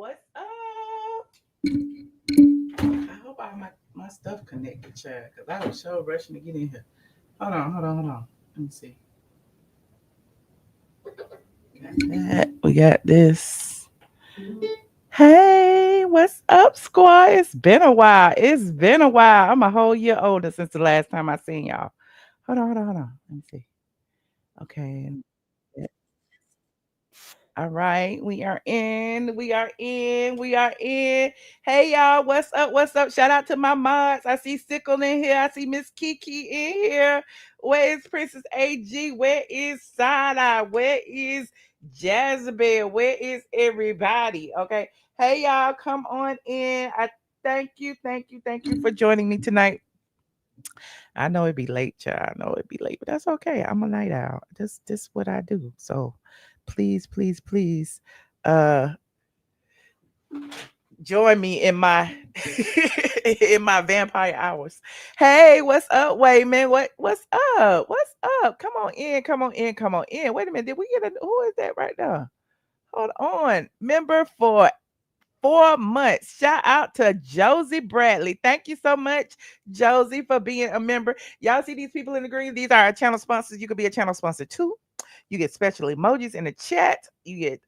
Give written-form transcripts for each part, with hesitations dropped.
What's up? I hope all my stuff connected, child, because I was so rushing to get in here. Hold on. Let me see. Got that. We got this. Hey, what's up, squad? It's been a while. I'm a whole year older since the last time I seen y'all. Hold on. Let me see. Okay. All right, we are in. Hey y'all, what's up? Shout out to my mods. I see Sickle in here. I see Miss Kiki in here. Where is Princess AG? Where is Sada? Where is Jezebel? Where is everybody? Okay. Hey y'all, come on in. I thank you for joining me tonight. I know it'd be late, child. I know it'd be late, but that's okay. I'm a night owl. This what I do. So please, uh join me in my in my vampire hours. Hey, what's up, Wayman? What's up? What's up? Come on in. Wait a minute. Did we get a who is that right now? Hold on. Member for 4 months. Shout out to Josie Bradley. Thank you so much, Josie, for being a member. Y'all see these people in the green? These are our channel sponsors. You could be a channel sponsor too. You get special emojis in the chat. You get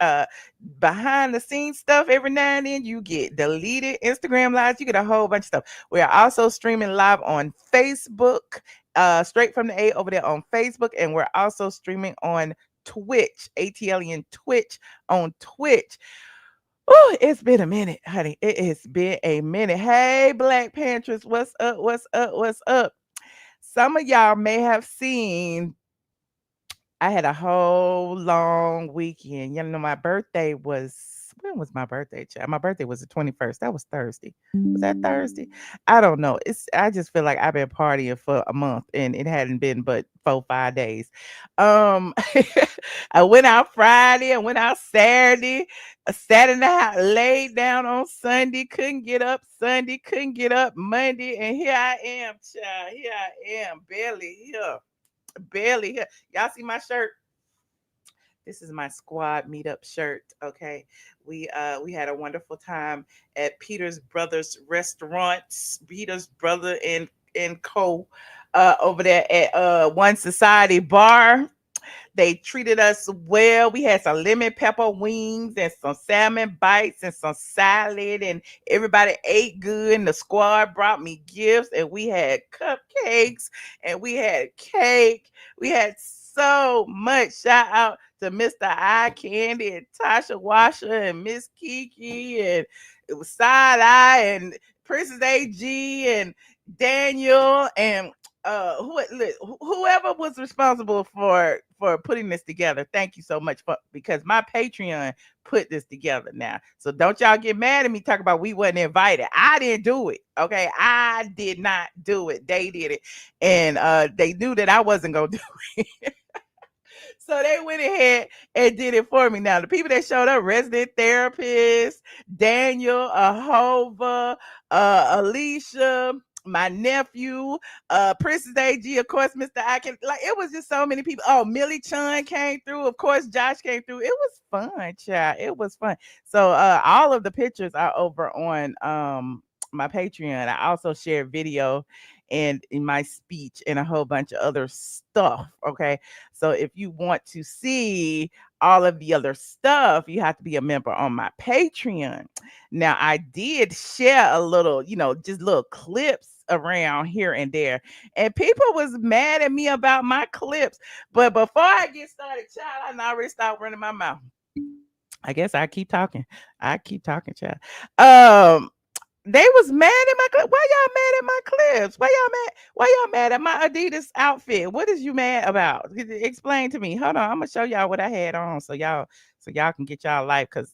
behind the scenes stuff every now and then. You get deleted Instagram lives. You get a whole bunch of stuff. We are also streaming live on Facebook, straight from the A over there on Facebook, and we're also streaming on Twitch, ATLien Twitch on Twitch. Oh, it's been a minute, honey. It has been a minute. Hey, Black Panthers, what's up? What's up? Some of y'all may have seen I had a whole long weekend. You know, my birthday was when was my birthday, child? My birthday was the 21st. That was Thursday. Was that Thursday? I don't know. I just feel like I've been partying for a month and it hadn't been but 4-5 days. Um I went out Friday, I went out Saturday, Saturday night, laid down on Sunday, couldn't get up Sunday, couldn't get up Monday, and here I am, child. Here I am, barely here. Y'all see my shirt? This is my squad meetup shirt. Okay. We had a wonderful time at Peter's Brothers Restaurants, Peter's Brother and Co. Over there at One Society Bar. They treated us well. We had some lemon pepper wings and some salmon bites and some salad, and everybody ate good. And the squad brought me gifts, and we had cupcakes and we had cake. We had so much. Shout out to Mr. Eye Candy and Tasha Washer and Miss Kiki and it was Side Eye and Princess AG and Daniel and whoever was responsible for putting this together. Thank you so much for because my Patreon put this together now. So don't y'all get mad at me talking about we wasn't invited. I didn't do it. Okay. I did not do it. They did it. And they knew that I wasn't gonna do it. So they went ahead and did it for me. Now, the people that showed up, resident therapist, Daniel, Ahova, Alicia, my nephew, Princess AG, of course, Mr. Akin. Like, it was just so many people. Oh, Millie Chun came through. Of course, Josh came through. It was fun, child. It was fun. So all of the pictures are over on my Patreon. I also share video and in my speech and a whole bunch of other stuff. Okay. So if you want to see all of the other stuff, you have to be a member on my Patreon. Now, I did share a little, just little clips around here and there. And people was mad at me about my clips. But before I get started, child, I already stopped running my mouth. I guess I keep talking. Child. They was mad at my clip. Why y'all mad at my clips? Why y'all mad at my Adidas outfit? What is you mad about? Explain to me. Hold on, I'm gonna show y'all what I had on so y'all can get y'all life. Cause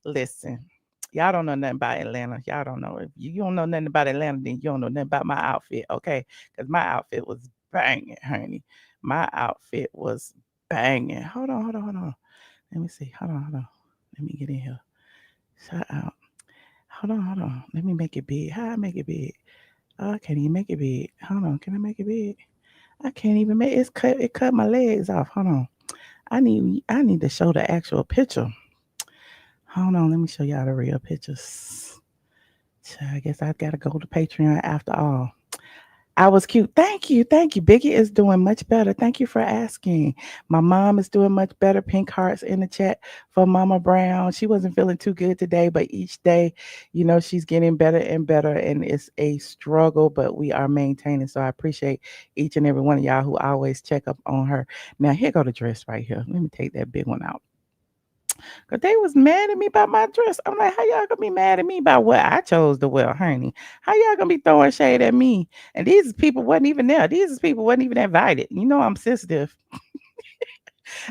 listen, y'all don't know nothing about Atlanta. Y'all don't know. If you don't know nothing about Atlanta, then you don't know nothing about my outfit, okay? Cause my outfit was banging, honey. My outfit was banging. Hold on. Let me see. Hold on. Let me get in here. Shout out. Hold on. Let me make it big. How I make it big? Oh, I can't even make it big. Hold on. Can I make it big? I can't even make it. It cut my legs off. Hold on. I need to show the actual picture. Hold on, let me show y'all the real pictures. I guess I gotta go to Patreon after all. I was cute. Thank you. Thank you. Biggie is doing much better. Thank you for asking. My mom is doing much better. Pink hearts in the chat for Mama Brown. She wasn't feeling too good today, but each day, she's getting better and better. And it's a struggle, but we are maintaining. So I appreciate each and every one of y'all who always check up on her. Now, here go the dress right here. Let me take that big one out. Cause they was mad at me about my dress. I'm like, how y'all gonna be mad at me about what I chose to wear, honey? How y'all gonna be throwing shade at me? And these people wasn't even there. These people wasn't even invited. I'm sensitive.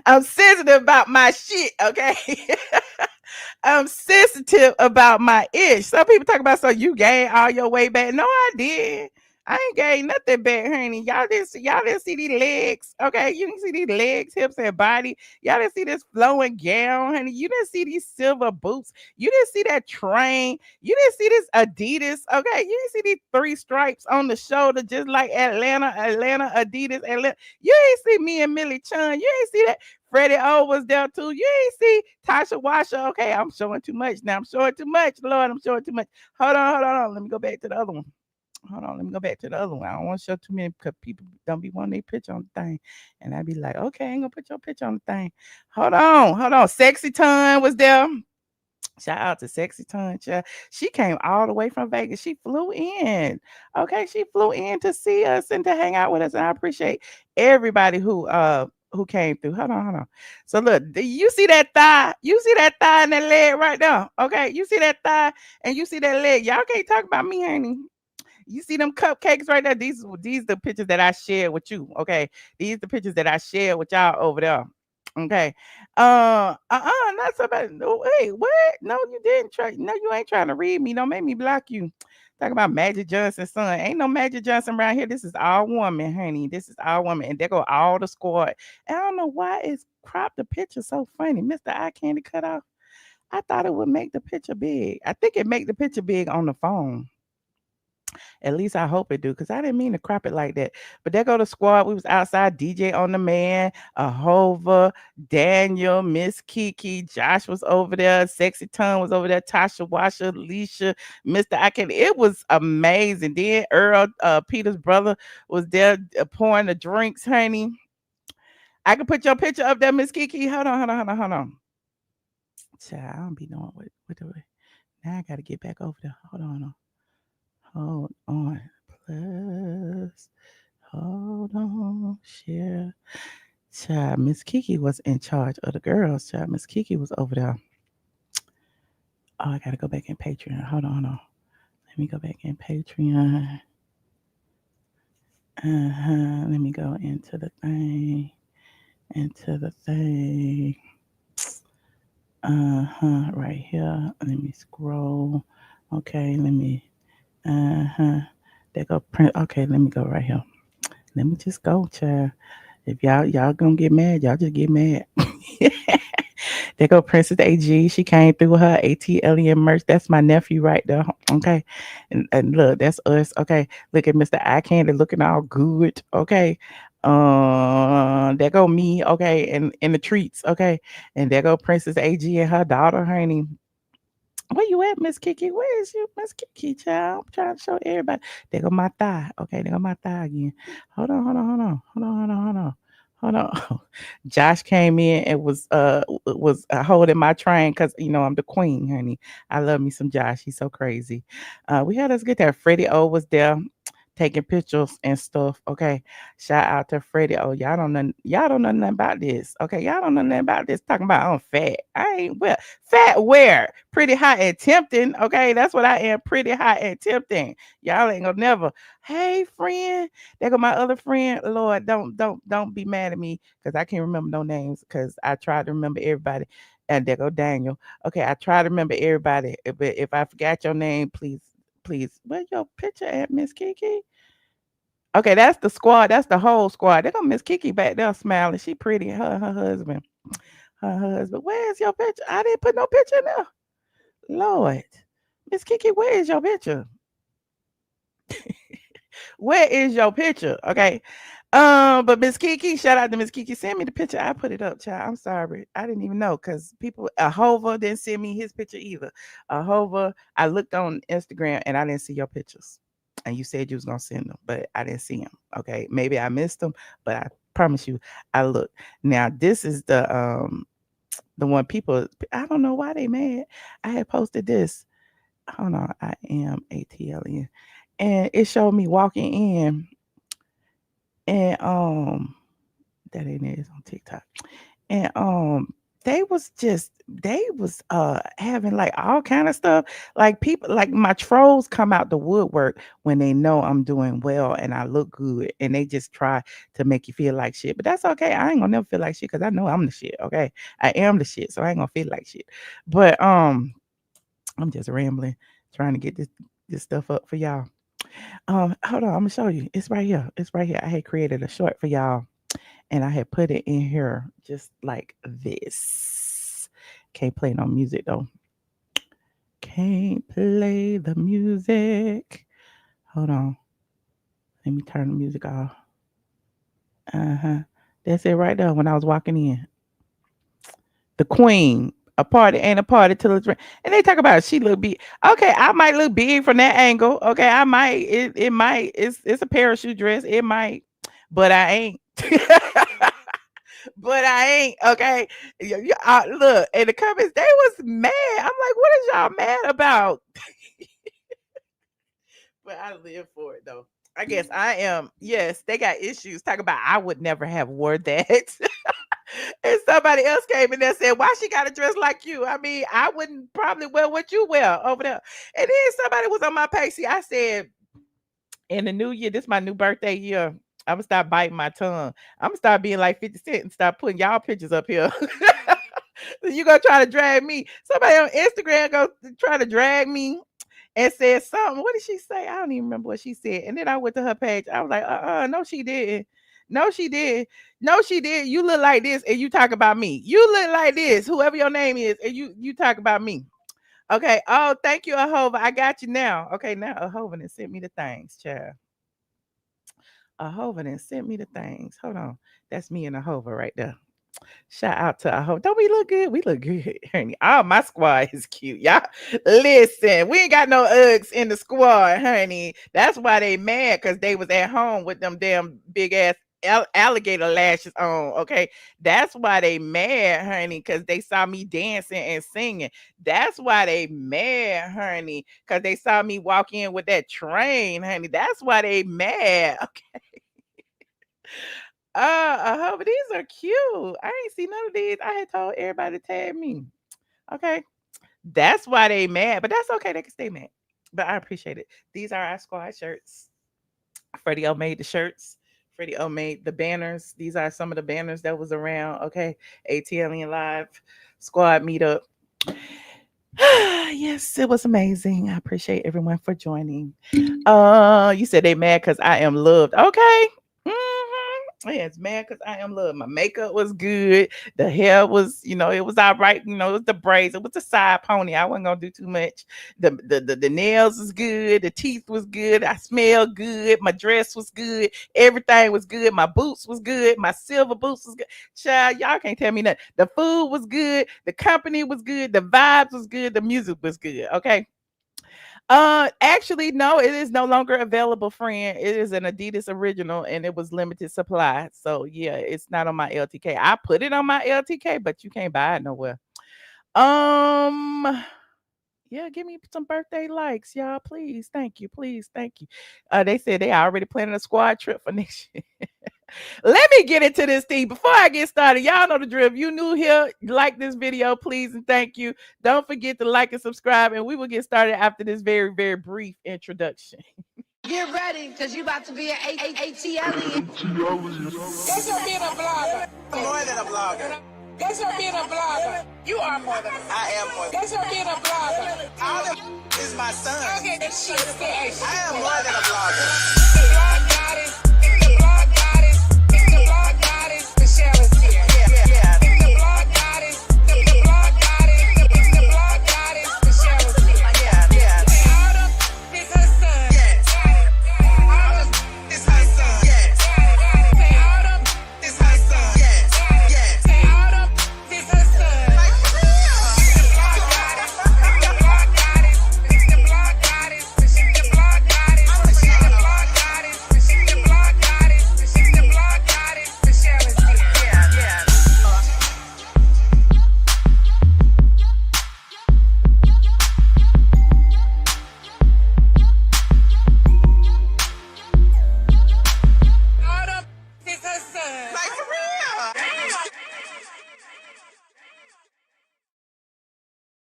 I'm sensitive about my shit, okay? I'm sensitive about my ish. Some people talk about, so you gained all your weight back. No, I did. I ain't gained nothing back, honey. Y'all didn't see these legs. Okay. You didn't see these legs, hips, and body. Y'all didn't see this flowing gown, honey. You didn't see these silver boots. You didn't see that train. You didn't see this Adidas. Okay. You didn't see these three stripes on the shoulder, just like Atlanta, Adidas, Atlanta. You ain't see me and Millie Chun. You ain't see that. Freddie O was there too. You ain't see Tasha Washer. Okay, I'm showing too much now. I'm showing too much. Lord, I'm showing too much. Hold on. Let me go back to the other one. Hold on, let me go back to the other one. I don't want to show too many because people don't be wanting their picture on the thing. And I be like, okay, I ain't gonna put your picture on the thing. Hold on. Sexy Ton was there. Shout out to Sexy Ton. She came all the way from Vegas. She flew in. Okay, she flew in to see us and to hang out with us. And I appreciate everybody who came through. Hold on. So look, you see that thigh? You see that thigh and that leg right there? Okay, you see that thigh and you see that leg. Y'all can't talk about me, honey. You see them cupcakes right there? These the pictures that I shared with you. Okay. These the pictures that I shared with y'all over there. Okay. Not so bad. No, wait, what? No, you didn't try. No, you ain't trying to read me. Don't make me block you. Talk about Magic Johnson's son. Ain't no Magic Johnson around here. This is all woman, honey. This is all woman. And there go all the squad. And I don't know why it's cropped the picture so funny. Mr. Eye Candy cut off. I thought it would make the picture big. I think it make the picture big on the phone. At least I hope it do, because I didn't mean to crop it like that. But there go the squad. We was outside, DJ on the man, Ahova, Daniel, Miss Kiki, Josh was over there, Sexy Ton was over there, Tasha Washer, Alicia, Mr. I can. It was amazing. Then Earl, Peter's brother, was there pouring the drinks, honey. I can put your picture up there, Miss Kiki. Hold on. Child, I don't be knowing what do it. Now I gotta get back over there. Hold on. Plus, hold on. Share. Child, Miss Kiki was in charge of the girls. Child, Miss Kiki was over there. Oh, I gotta go back in Patreon. Hold on. Let me go back in Patreon. Let me go into the thing. Right here. Let me scroll. Okay, let me. There go print. Okay, let me go right here. Let me just go, child. If y'all gonna get mad, y'all just get mad. There go Princess AG. She came through her ATLien merch. That's my nephew right there. Okay. And look, that's us. Okay. Look at Mr. Eye Candy looking all good. Okay. There go me. Okay. And in the treats. Okay. And there go Princess AG and her daughter, honey. Where you at, Miss Kiki? Where is you, Miss Kiki, child? I'm trying to show everybody. There go my thigh. Okay, there go my thigh again. Hold on. Josh came in and was holding my train because I'm the queen, honey. I love me some Josh. He's so crazy. We had us get there. Freddie O was there taking pictures and stuff. Okay. Shout out to Freddie. Oh, y'all don't know nothing about this. Okay. Y'all don't know nothing about this. Talking about I'm fat. I ain't well. Fat where? Pretty hot and tempting. Okay. That's what I am. Pretty hot and tempting. Y'all ain't gonna never. Hey, friend. There go my other friend. Lord, don't be mad at me because I can't remember no names because I tried to remember everybody. And there go Daniel. Okay, I try to remember everybody. But if I forgot your name, please. Where's your picture at, Miss Kiki? Okay, that's the squad. That's the whole squad. They got Miss Kiki back there smiling. She pretty. Her husband. Her husband. Where's your picture? I didn't put no picture in there. Lord. Miss Kiki, where is your picture? Where is your picture? Okay. But Miss Kiki, shout out to Miss Kiki. Send me the picture. I put it up, child. I'm sorry. I didn't even know because people, Ahova didn't send me his picture either. Ahova, I looked on Instagram and I didn't see your pictures. And you said you was gonna send them, but I didn't see them. Okay, maybe I missed them, but I promise you, I looked. Now this is the one people. I don't know why they mad. I had posted this. Hold on, I am ATLien, and it showed me walking in. And that ain't it, it's on TikTok. And they was having like all kind of stuff. Like people, like my trolls come out the woodwork when they know I'm doing well and I look good, and they just try to make you feel like shit. But that's okay. I ain't gonna never feel like shit because I know I'm the shit. Okay, I am the shit, so I ain't gonna feel like shit. But I'm just rambling, trying to get this stuff up for y'all. Hold on, I'm gonna show you. It's right here. It's right here. I had created a short for y'all, and I had put it in here just like this. Can't play no music though. Can't play the music. Hold on. Let me turn the music off. That's it right there when I was walking in. The queen. A party ain't a party till it's and they talk about she look big. Okay, I might look big from that angle. Okay, I might. It might. It's a parachute dress. It might, but I ain't. But I ain't. Okay, look in the comments. They was mad. I'm like, what is y'all mad about? But I live for it though. I guess I am. Yes, they got issues. Talk about I would never have wore that. And somebody else came in there and said, why she got to dress like you? I mean, I wouldn't probably wear what you wear over there. And then somebody was on my page. See, I said, in the new year, this is my new birthday year, I'm going to start biting my tongue. I'm going to start being like 50 Cent and start putting y'all pictures up here. You going to try to drag me. Somebody on Instagram go try to drag me and said something. What did she say? I don't even remember what she said. And then I went to her page. I was like, no, she didn't. No, she did. No, she did. You look like this and you talk about me. You look like this, whoever your name is, and you talk about me. Okay. Oh, thank you, Ahova. I got you now. Okay, now Ahova done sent me the things, child. Ahova done sent me the things. Hold on. That's me and Ahova right there. Shout out to Ahova. Don't we look good? We look good, honey. Oh, my squad is cute. Y'all listen, we ain't got no Uggs in the squad, honey. That's why they mad, because they was at home with them damn big ass alligator lashes on. Okay, that's why they mad, honey, because they saw me dancing and singing. That's why they mad, honey, because they saw me walk in with that train, honey. That's why they mad. Okay. But these are cute. I ain't seen none of these. I had told everybody to tag me. Okay, that's why they mad, but that's okay. They can stay mad. But I appreciate it. These are our squad shirts. Freddie O made the shirts. Freddie O made the banners. These are some of the banners that was around. Okay, ATLien Live Squad Meetup. Yes, it was amazing. I appreciate everyone for joining. You said they mad because I am loved. Okay. Yes, man, because I am loved. My makeup was good. The hair was, it was all right. It was the braids. It was the side pony. I wasn't gonna do too much. The nails was good. The teeth was good. I smelled good. My dress was good. Everything was good. My boots was good. My silver boots was good. Child, y'all can't tell me nothing. The food was good. The company was good. The vibes was good. The music was good. Okay. Actually, no, it is no longer available, friend. It is an Adidas original and it was limited supply. So yeah, it's not on my LTK. I put it on my LTK, but you can't buy it nowhere. Yeah, give me some birthday likes, y'all. Please. Thank you. Please. Thank you. They said they already planning a squad trip for next year. Let me get into this thing before I get started. Y'all know the drill. If you new here, like this video, please, and thank you. Don't forget to like and subscribe, and we will get started after this very, very brief introduction. Get ready, because you about to be an ATLien. That's her being a blogger. More than a blogger. That's her being a blogger. You are more than a blogger. I am more than That's her being a blogger. all of is my son. Okay, that shit is good. I am more than a blogger. The blog goddess. The blog goddess. The blog goddess. Michelle is here. Yeah. The blog goddess. The blog goddess. The blog goddess. Michelle is here. Yeah. All of is her son. Yes. All of It's my son. Yes. say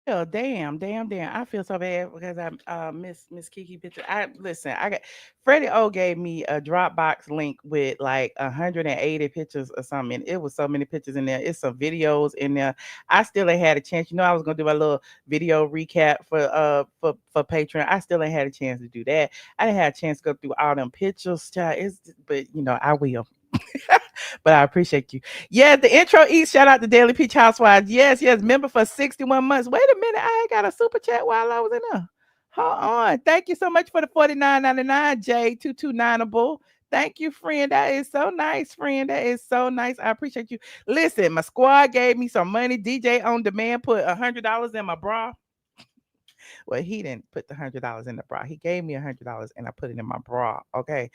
Oh damn! I feel so bad because I miss Kiki picture. I listen. I got Freddie O gave me a Dropbox link with like 180 pictures or something. It was so many pictures in there. It's some videos in there. I still ain't had a chance. You know, I was gonna do a little video recap for Patreon. I still ain't had a chance to do that. I didn't have a chance to go through all them pictures, child. But you know, I will. But I appreciate you. Yeah, the intro eats. Shout out to Daily Peach Housewives. Yes. Member for 61 months. Wait a minute. I ain't got a super chat while I was in there. Hold on. Thank you so much for the 49.99, J229able. Thank you, friend. That is so nice, friend. That is so nice. I appreciate you. Listen, my squad gave me some money. DJ on demand put $100 in my bra. Well, he didn't put the $100 in the bra. He gave me $100 and I put it in my bra. Okay.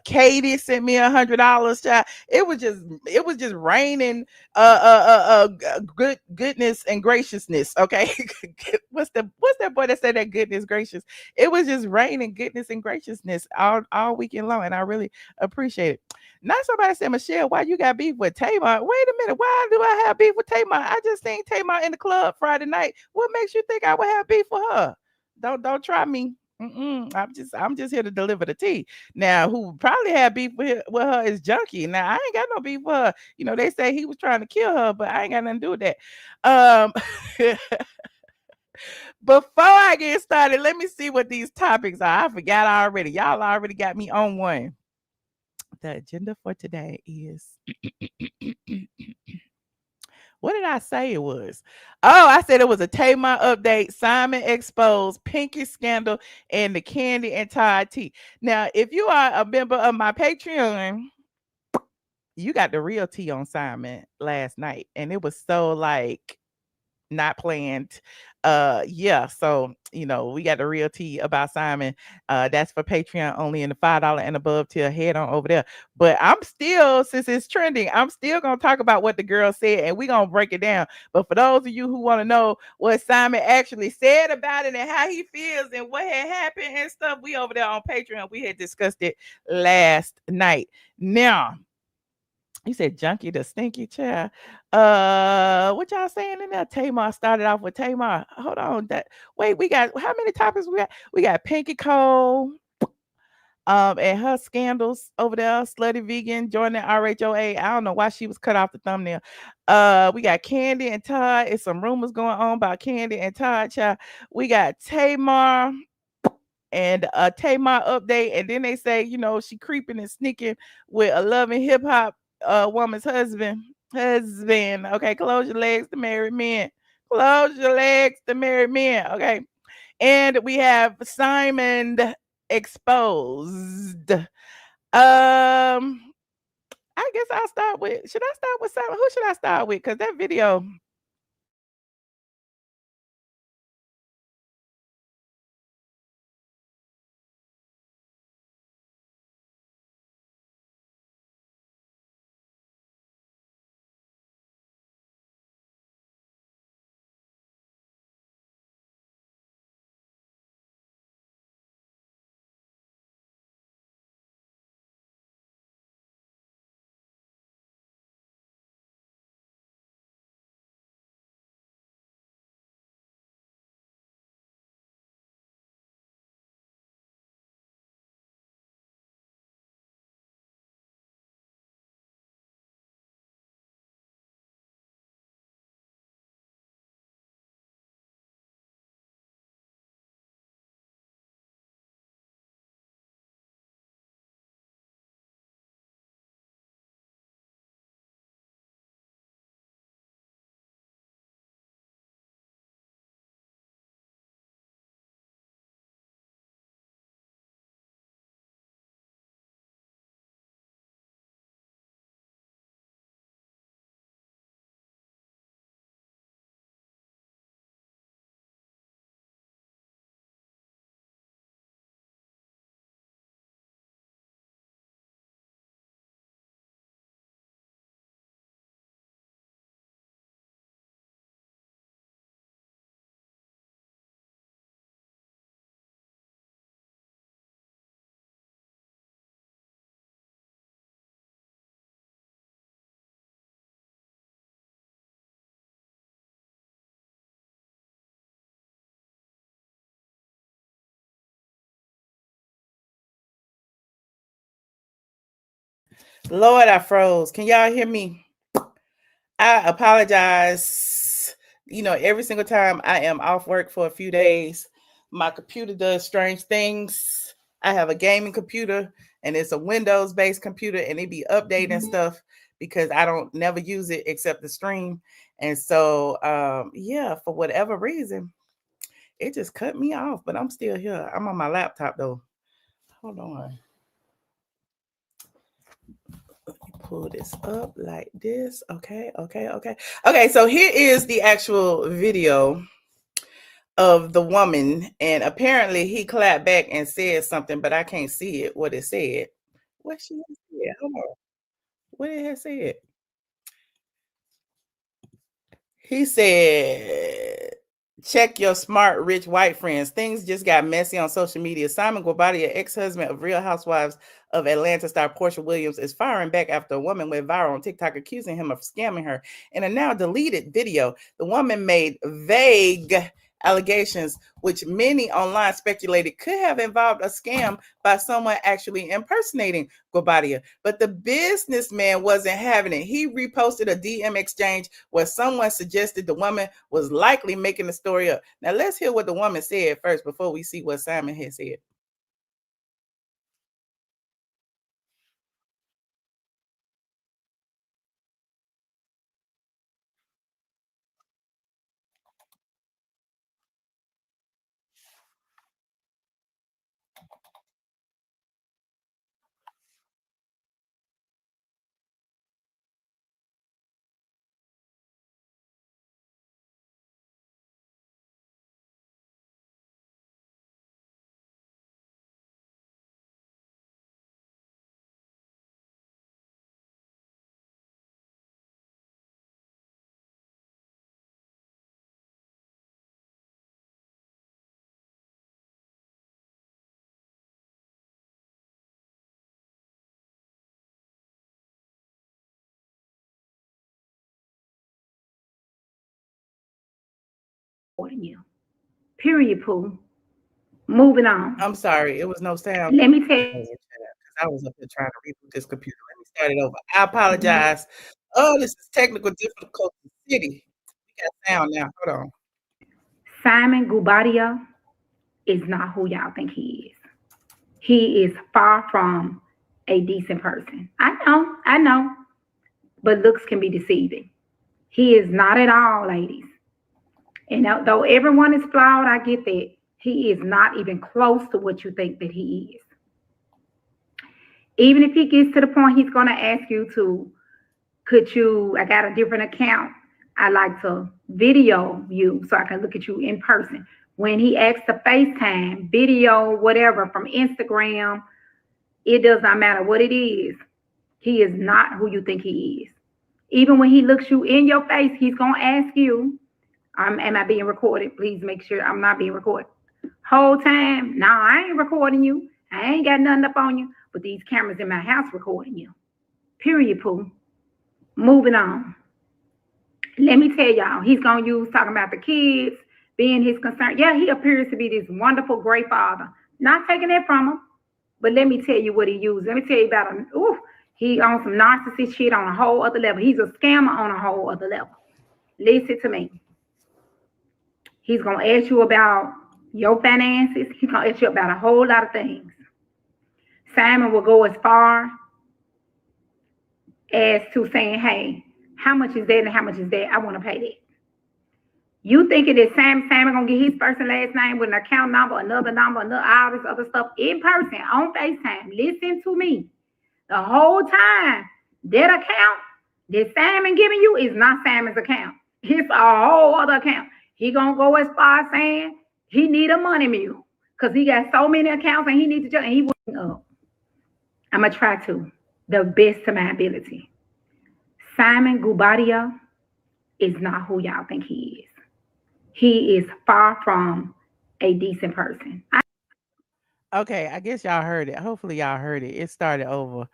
Katie sent me $100. Child. It was just raining. Goodness and graciousness. Okay. What's that boy that said that goodness gracious? It was just raining goodness and graciousness all weekend long, and I really appreciate it. Now somebody said, Michelle, why you got beef with Tamar? Wait a minute, why do I have beef with Tamar? I just seen Tamar in the club Friday night. What makes you think I would have beef with her? Don't try me. I'm just here to deliver the tea. Now, who probably had beef with her is Junkie. Now, I ain't got no beef with her. You know, they say he was trying to kill her, but I ain't got nothing to do with that. Um, Before I get started, let me see what these topics are. I forgot already. Y'all already got me on one. The agenda for today is what did I say it was? Oh, I said it was a Tamar update, Simon exposed, Pinky scandal, and the Kandi and Todd tea. Now, if you are a member of my Patreon, you got the real tea on Simon last night, and it was so like not planned. Yeah, so we got the real tea about Simon. That's for Patreon only in the $5 and above tier. Head on over there. But I'm still, since it's trending, I'm still gonna talk about what the girl said and we're gonna break it down. But for those of you who want to know what Simon actually said about it and how he feels and what had happened and stuff, we over there on Patreon. We had discussed it last night. Now, you said junkie the stinky child. What y'all saying in there? Tamar started off with Tamar. Hold on. We got how many topics we got? We got Pinky Cole, and her scandals over there, Slutty Vegan joining RHOA. I don't know why she was cut off the thumbnail. We got Kandi and Todd. It's some rumors going on about Kandi and Todd, child. We got Tamar and a Tamar update, and then they say, she creeping and sneaking with a loving hip hop woman's husband. Okay, close your legs to married men. Close your legs to married men. Okay, and we have Simon exposed. I guess I'll start with. Should I start with Simon? Who should I start with? Because that video. Lord, I froze. Can y'all hear me? I apologize. You know, every single time I am off work for a few days, my computer does strange things. I have a gaming computer and it's a Windows based computer and it be updating stuff because I don't never use it except the stream. And so, yeah, for whatever reason, it just cut me off, but I'm still here. I'm on my laptop though. Hold on. Pull this up like this. Okay. Okay, so here is the actual video of the woman, and apparently he clapped back and said something, but I can't see it. What it said? What she said? Hold on. What it had said? He said, check your smart, rich white friends. Things just got messy on social media. Simon Guobadia, ex-husband of Real Housewives of Atlanta star Porsha Williams, is firing back after a woman went viral on TikTok accusing him of scamming her. In a now deleted video, the woman made vague allegations, which many online speculated could have involved a scam by someone actually impersonating Guobadia. But the businessman wasn't having it. He reposted a DM exchange where someone suggested the woman was likely making the story up. Now let's hear what the woman said first before we see what Simon had said. You. Period, Pooh. Moving on. I'm sorry, it was no sound. Let me tell Because I was up here trying to reboot this computer. Let me start it over. I apologize. Oh, this is technical difficulty city. We got sound now. Hold on. Simon Guobadia is not who y'all think he is. He is far from a decent person. I know, but looks can be deceiving. He is not at all, ladies. And though everyone is flawed, I get that. He is not even close to what you think that he is. Even if he gets to the point he's going to ask you to, I got a different account. I like to video you so I can look at you in person. When he asks to FaceTime, video, whatever, from Instagram, it does not matter what it is. He is not who you think he is. Even when he looks you in your face, he's going to ask you, am I being recorded? Please make sure I'm not being recorded. Whole time, no, I ain't recording you. I ain't got nothing up on you, but these cameras in my house recording you. Period, Pooh. Moving on. Let me tell y'all, he's going to use talking about the kids, being his concern. Yeah, he appears to be this wonderful, great father. Not taking that from him, but let me tell you what he used. Let me tell you about him. He on some narcissist shit on a whole other level. He's a scammer on a whole other level. Listen to me. He's going to ask you about your finances. He's going to ask you about a whole lot of things. Simon will go as far as to saying, hey, how much is that and how much is that? I want to pay that. You thinking that Simon going to get his first and last name with an account number, another number, all this other stuff in person on FaceTime. Listen to me. The whole time, that account that Simon giving you is not Simon's account. It's a whole other account. He going to go as far as saying he need a money mule because he got so many accounts and he needs to jump and he wouldn't up. I'm going to try to, the best of my ability. Simon Guobadia is not who y'all think he is. He is far from a decent person. Okay, I guess y'all heard it. Hopefully y'all heard it. It started over.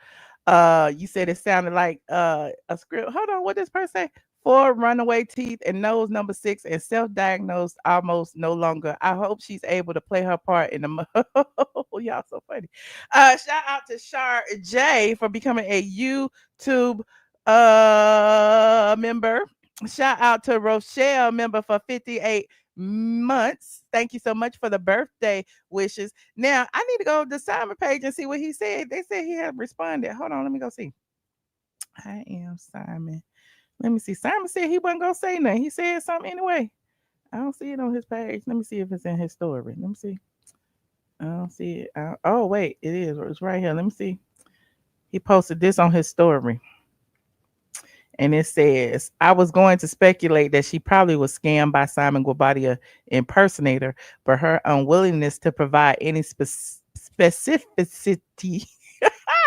You said it sounded like a script. Hold on, what this person say? 4 runaway teeth and nose number 6 and self-diagnosed almost no longer. I hope she's able to play her part in the y'all so funny. Shout out to Shar J for becoming a YouTube member. Shout out to Rochelle member for 58 months. Thank you so much for the birthday wishes. Now I need to go to the Simon page and see what he said. They said he had responded. Hold on, let me go see. I am Simon. Let me see. Simon said he wasn't gonna say nothing. He said something anyway. I don't see it on his page. Let me see if it's in his story. Let me see. I don't see it. Oh wait, it is. It's right here. Let me see. He posted this on his story. And it says, I was going to speculate that she probably was scammed by Simon Guobadia impersonator, but her unwillingness to provide any specificity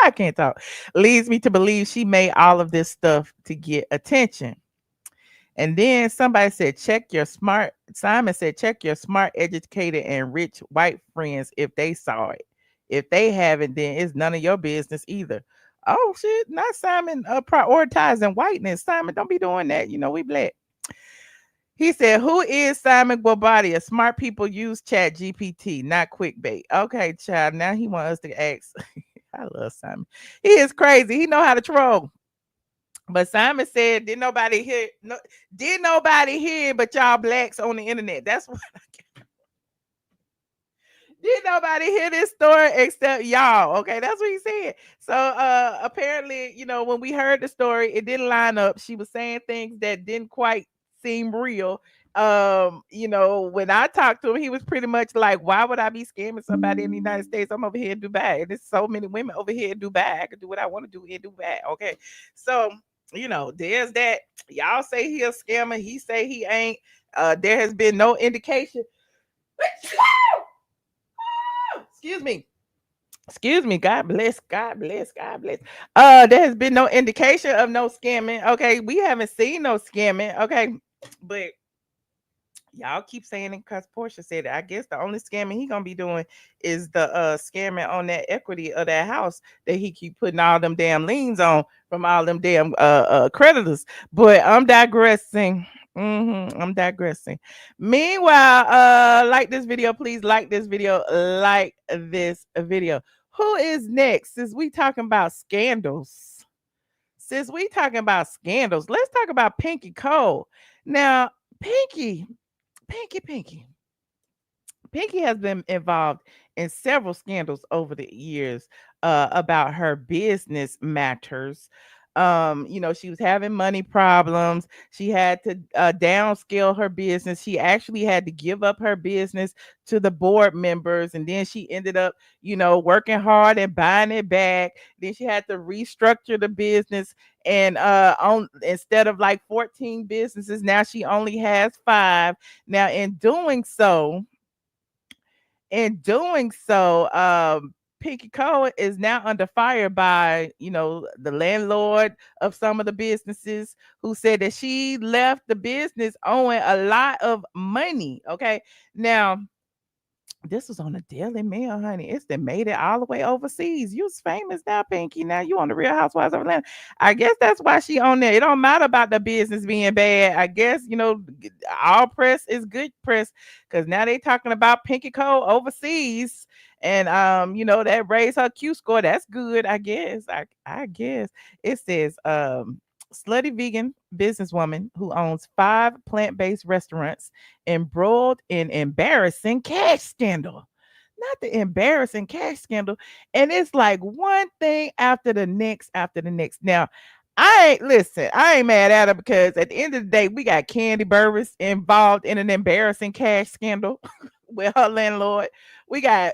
I can't talk leads me to believe she made all of this stuff to get attention. And then somebody said, check your smart. Simon said, check your smart, educated, and rich white friends if they saw it. If they haven't, then it's none of your business either. Oh shit, not Simon prioritizing whiteness. Simon, don't be doing that. You know, we black. He said, who is Simon Guobadia? Smart people use Chat GPT, not clickbait. Okay, child. Now he wants us to ask. I love Simon. He is crazy. He know how to troll. But Simon said, did nobody hear? No, did nobody hear but y'all blacks on the internet? That's what I get. Did nobody hear this story except y'all? Okay, that's what he said. So apparently, you know, when we heard the story, it didn't line up. She was saying things that didn't quite seem real. You know, when I talked to him, he was pretty much like, why would I be scamming somebody in the United States? I'm over here in Dubai. And there's so many women over here in Dubai. I can do what I want to do in Dubai. Okay. So, you know, there's that. Y'all say he a scammer. He say he ain't. There has been no indication. Excuse me. Excuse me. God bless. God bless. God bless. There has been no indication of no scamming. Okay. We haven't seen no scamming. Okay. But y'all keep saying it because Porsha said it. I guess the only scamming he gonna be doing is the scamming on that equity of that house that he keep putting all them damn liens on from all them damn creditors. But I'm digressing. I'm digressing. Meanwhile, like this video, please like this video, like this video. Who is next? Since we talking about scandals, let's talk about Pinky Cole. Now, Pinky. Pinky. Pinky has been involved in several scandals over the years about her business matters. You know, she was having money problems. She had to downscale her business. She actually had to give up her business to the board members, and then she ended up, you know, working hard and buying it back. Then she had to restructure the business, and on instead of like 14 businesses, now she only has 5. Now, in doing so, Pinky Cole is now under fire by, you know, the landlord of some of the businesses, who said that she left the business owing a lot of money. Okay. Now, this was on the Daily Mail, honey. It's that made it all the way overseas. You's famous now, Pinky. Now you on the Real Housewives of Atlanta. I guess that's why she on there. It don't matter about the business being bad. I guess, you know, all press is good press, because now they talking about Pinky Cole overseas. And you know, that raised her Q score. That's good, I guess. I guess it says Slutty Vegan businesswoman who owns 5 plant-based restaurants embroiled in embarrassing cash scandal. Not the embarrassing cash scandal. And it's like one thing after the next, after the next. Now, I ain't mad at her, because at the end of the day, we got Kandi Burruss involved in an embarrassing cash scandal with her landlord. We got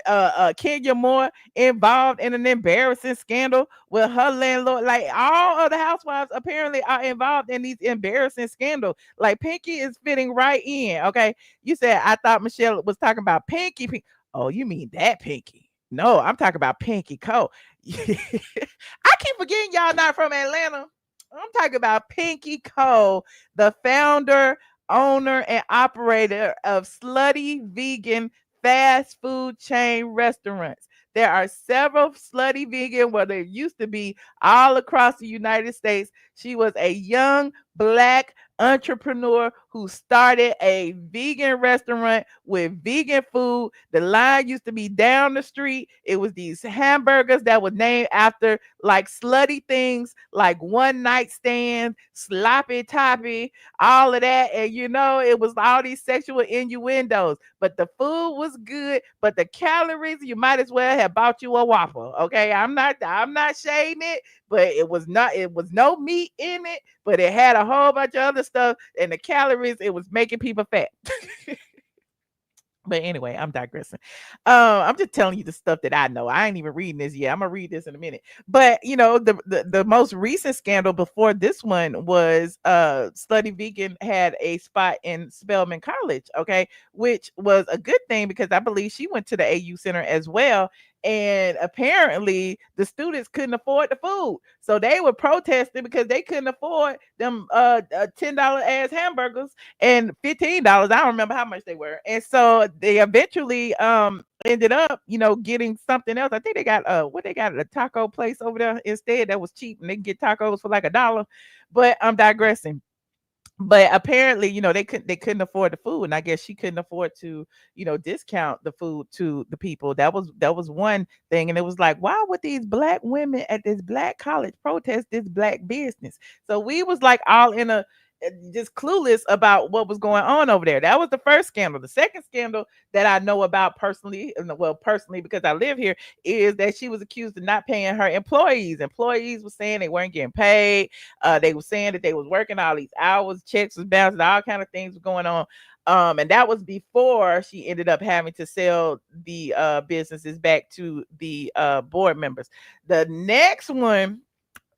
Kenya Moore involved in an embarrassing scandal with her landlord. Like, all of the housewives apparently are involved in these embarrassing scandals. Like, Pinky is fitting right in. Okay. You said, I thought Michelle was talking about Pinky. Oh, you mean that Pinky? No, I'm talking about Pinky Cole. I keep forgetting y'all not from Atlanta. I'm talking about Pinky Cole, the founder, owner, and operator of Slutty Vegan fast food chain restaurants. There are several Slutty Vegan, where there used to be all across the United States. She was a young Black entrepreneur who started a vegan restaurant with vegan food. The line used to be down the street. It was these hamburgers that were named after like slutty things, like one night stand, sloppy toppy, all of that. And it was all these sexual innuendos. But the food was good, but the calories, you might as well have bought you a waffle. Okay. I'm not shading it, but it was no meat in it, but it had a whole bunch of other stuff, and the calories, it was making people fat. But anyway, I'm digressing. I'm just telling you the stuff that I know. I ain't even reading this yet. I'm gonna read this in a minute. But the most recent scandal before this one was Slutty Vegan had a spot in Spelman College, okay, which was a good thing because I believe she went to the AU Center as well. And apparently the students couldn't afford the food. So they were protesting because they couldn't afford them $10 ass hamburgers and $15. I don't remember how much they were. And so they eventually ended up, getting something else. I think they got they got a taco place over there instead that was cheap, and they can get tacos for like $1. But I'm digressing. But apparently, they couldn't afford the food, and I guess she couldn't afford to, discount the food to the people. That was one thing, and it was like, why would these black women at this black college protest this black business? So we was like all in a just clueless about what was going on over there. That was the first scandal. The second scandal that I know about personally, well, personally because I live here, is that she was accused of not paying her employees. Employees were saying they weren't getting paid. They were saying that they was working all these hours, checks was bouncing, all kind of things were going on. And that was before she ended up having to sell the businesses back to the board members. The next one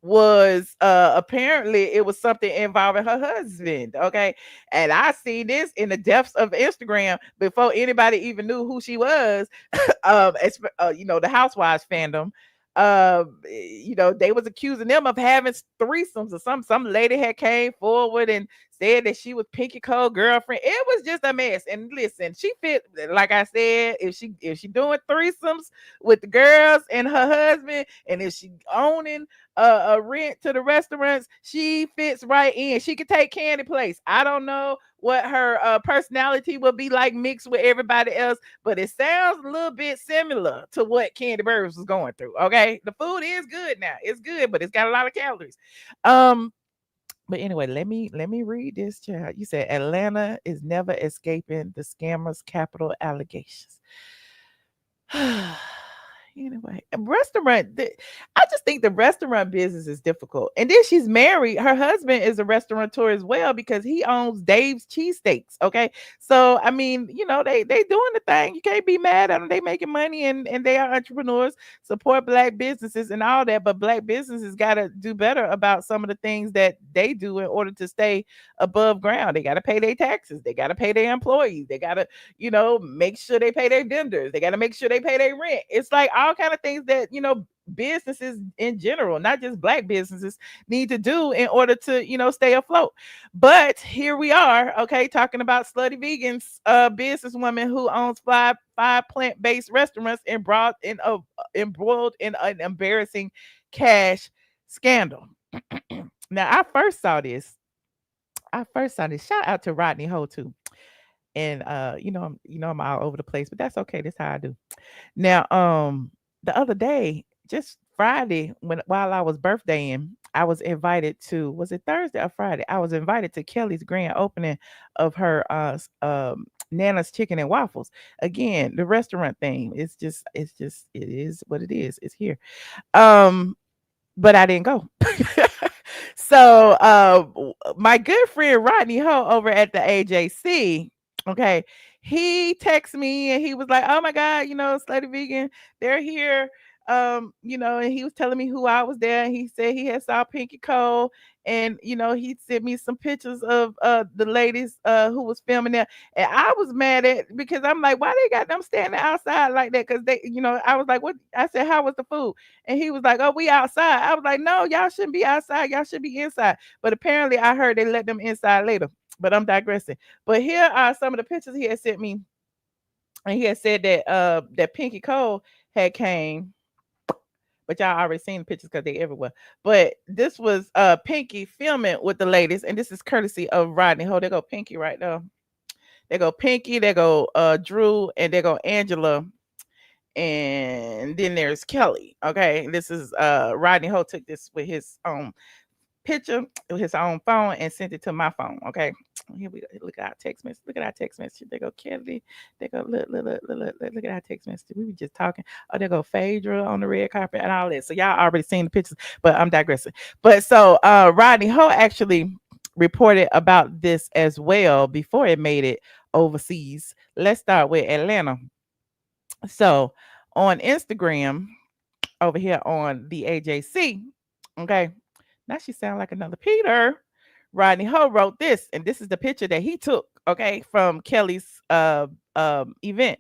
was apparently it was something involving her husband, okay, and I seen this in the depths of Instagram before anybody even knew who she was. The Housewives fandom, they was accusing them of having threesomes or some lady had came forward and said that she was Pinky Cole girlfriend. It was just a mess. And listen, she fit, like I said, if she doing threesomes with the girls and her husband, and if she owning a rent to the restaurants, she fits right in. She could take Kandi place. I don't know what her personality will be like mixed with everybody else, but it sounds a little bit similar to what Kandi Burruss was going through. Okay, the food is good now. It's good, but it's got a lot of calories. But anyway, let me read this, child. You said Atlanta is never escaping the scammers' capital allegations. Anyway, I just think the restaurant business is difficult. And then she's married. Her husband is a restaurateur as well because he owns Dave's Cheesesteaks. Okay. So I mean, they doing the thing. You can't be mad at them. They making money and they are entrepreneurs, support black businesses and all that. But black businesses gotta do better about some of the things that they do in order to stay above ground. They gotta pay their taxes, they gotta pay their employees, they gotta, make sure they pay their vendors, they gotta make sure they pay their rent. It's like all kind of things that businesses in general, not just black businesses, need to do in order to stay afloat. But here we are, okay, talking about Slutty Vegan's businesswoman who owns five plant-based restaurants embroiled in an embarrassing cash scandal. Now I first saw this. Shout out to Rodney Ho too. And I'm all over the place, but that's okay. That's how I do. Now, the other day, just Friday, while I was birthdaying, I was invited to, was it Thursday or Friday? I was invited to Kelly's grand opening of her Nana's Chicken and Waffles. Again, the restaurant thing. It is what it is. It's here. But I didn't go. So my good friend Rodney Ho over at the AJC, okay, he texted me and he was like, oh my God, Slutty Vegan, they're here. And he was telling me who I was there, and he said he had saw Pinky Cole, and he sent me some pictures of the ladies who was filming there. And I was mad at, because I'm like, why they got them standing outside like that? Because they, I was like, what? I said, how was the food? And he was like, oh, we outside. I was like, no, y'all shouldn't be outside, y'all should be inside. But apparently I heard they let them inside later. But I'm digressing. But here are some of the pictures he had sent me, and he had said that that Pinky Cole had came but y'all already seen the pictures because they everywhere. But this was Pinky filming with the ladies, and this is courtesy of Rodney Ho. There go Pinky right there. There go Pinky, there go Drew, and there go Angela, and then there's Kelly. Okay, this is Rodney Ho took this with his picture with his own phone and sent it to my phone. Okay, here we go. Look at our text message. Look at our text message. There go Kelly. There go look at our text message. We were just talking. Oh, there go Phaedra on the red carpet and all that. So y'all already seen the pictures, but I'm digressing. But so Rodney Ho actually reported about this as well before it made it overseas. Let's start with Atlanta. So on Instagram over here on the AJC, okay, now she sound like another Peter. Rodney Ho wrote this, and this is the picture that he took, okay, from Kelly's event.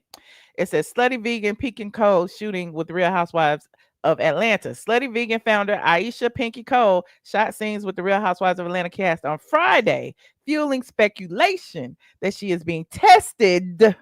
It says Slutty Vegan peak and cold shooting with Real Housewives of Atlanta. Slutty Vegan founder Aisha Pinky Cole shot scenes with the Real Housewives of Atlanta cast on Friday, fueling speculation that she is being tested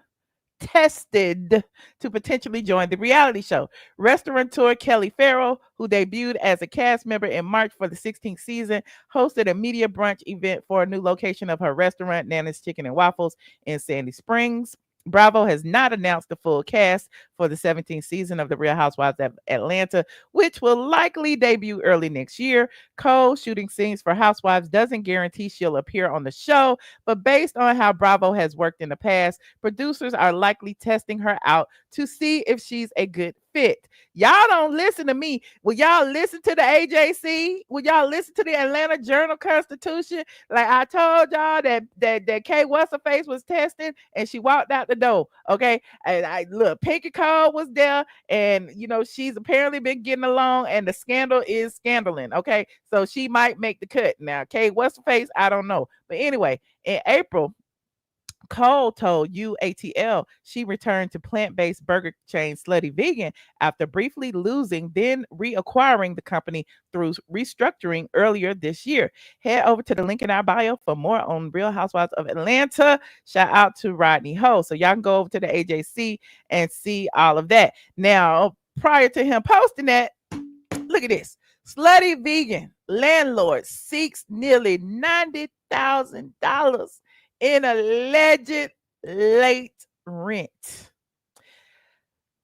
to potentially join the reality show. Restaurateur Kelly Farrell, who debuted as a cast member in March for the 16th season, hosted a media brunch event for a new location of her restaurant, Nana's Chicken and Waffles, in Sandy Springs. Bravo has not announced the full cast for the 17th season of The Real Housewives of Atlanta, which will likely debut early next year. Cole shooting scenes for Housewives doesn't guarantee she'll appear on the show, but based on how Bravo has worked in the past, producers are likely testing her out to see if she's a good fit. Y'all don't listen to me. Will y'all listen to the AJC? Will y'all listen to the Atlanta Journal Constitution? Like I told y'all that Kay What's Her Face was testing and she walked out the door. Okay. And I look, Pinky Cole was there, and she's apparently been getting along, and the scandal is scandaling. Okay. So she might make the cut. Now, Kay What's Her Face, I don't know. But anyway, in April, Cole told UATL she returned to plant-based burger chain Slutty Vegan after briefly losing, then reacquiring the company through restructuring earlier this year. Head over to the link in our bio for more on Real Housewives of Atlanta. Shout out to Rodney Ho. So y'all can go over to the AJC and see all of that. Now, prior to him posting that, look at this. Slutty Vegan landlord seeks nearly $90,000 in alleged late rent.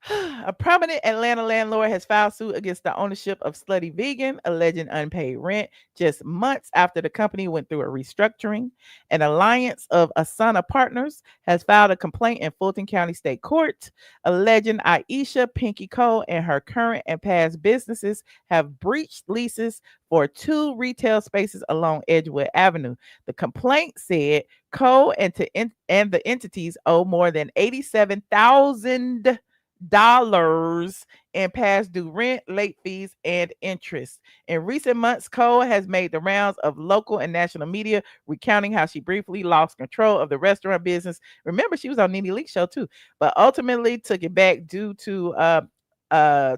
A prominent Atlanta landlord has filed suit against the ownership of Slutty Vegan, alleging unpaid rent just months after the company went through a restructuring. An alliance of Asana partners has filed a complaint in Fulton County State Court, alleging Aisha Pinky Cole and her current and past businesses have breached leases for 2 retail spaces along Edgewood Avenue. The complaint said Cole and the entities owe more than $87,000 in past due rent, late fees, and interest. In recent months, Cole has made the rounds of local and national media, recounting how she briefly lost control of the restaurant business. Remember, she was on Nene Leakes show too, but ultimately took it back due to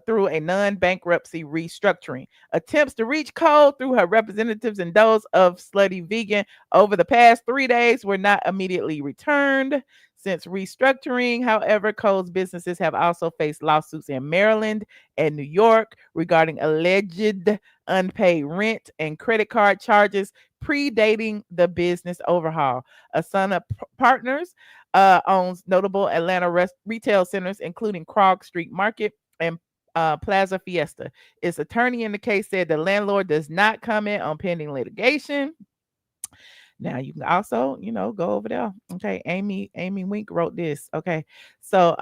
through a non-bankruptcy restructuring. Attempts to reach Cole through her representatives and those of Slutty Vegan over the past 3 days were not immediately returned. Since restructuring, however, Cole's businesses have also faced lawsuits in Maryland and New York regarding alleged unpaid rent and credit card charges predating the business overhaul. Asana Partners owns notable Atlanta retail centers, including Krog Street Market and Plaza Fiesta. Its attorney in the case said the landlord does not comment on pending litigation. Now you can also, go over there. Okay. Amy Wink wrote this. Okay. So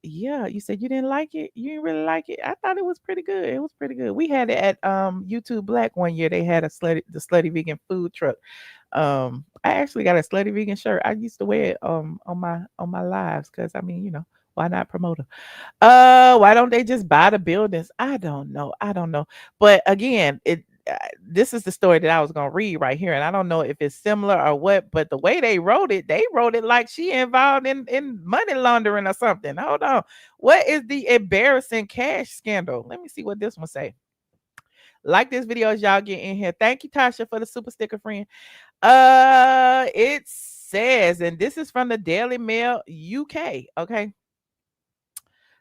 yeah, you said you didn't like it. You didn't really like it. I thought it was pretty good. It was pretty good. We had it at YouTube Black one year. They had the Slutty Vegan food truck. I actually got a Slutty Vegan shirt. I used to wear it on my lives because why not promote her? Why don't they just buy the buildings? I don't know. But again, this is the story that I was gonna read right here, and I don't know if it's similar or what, but the way they wrote it like she involved in money laundering or something. Hold on. What is the embarrassing cash scandal? Let me see what this one say. Like this video as y'all get in here. Thank you, Tasha, for the super sticker, friend. It says, and this is from the Daily Mail UK. Okay.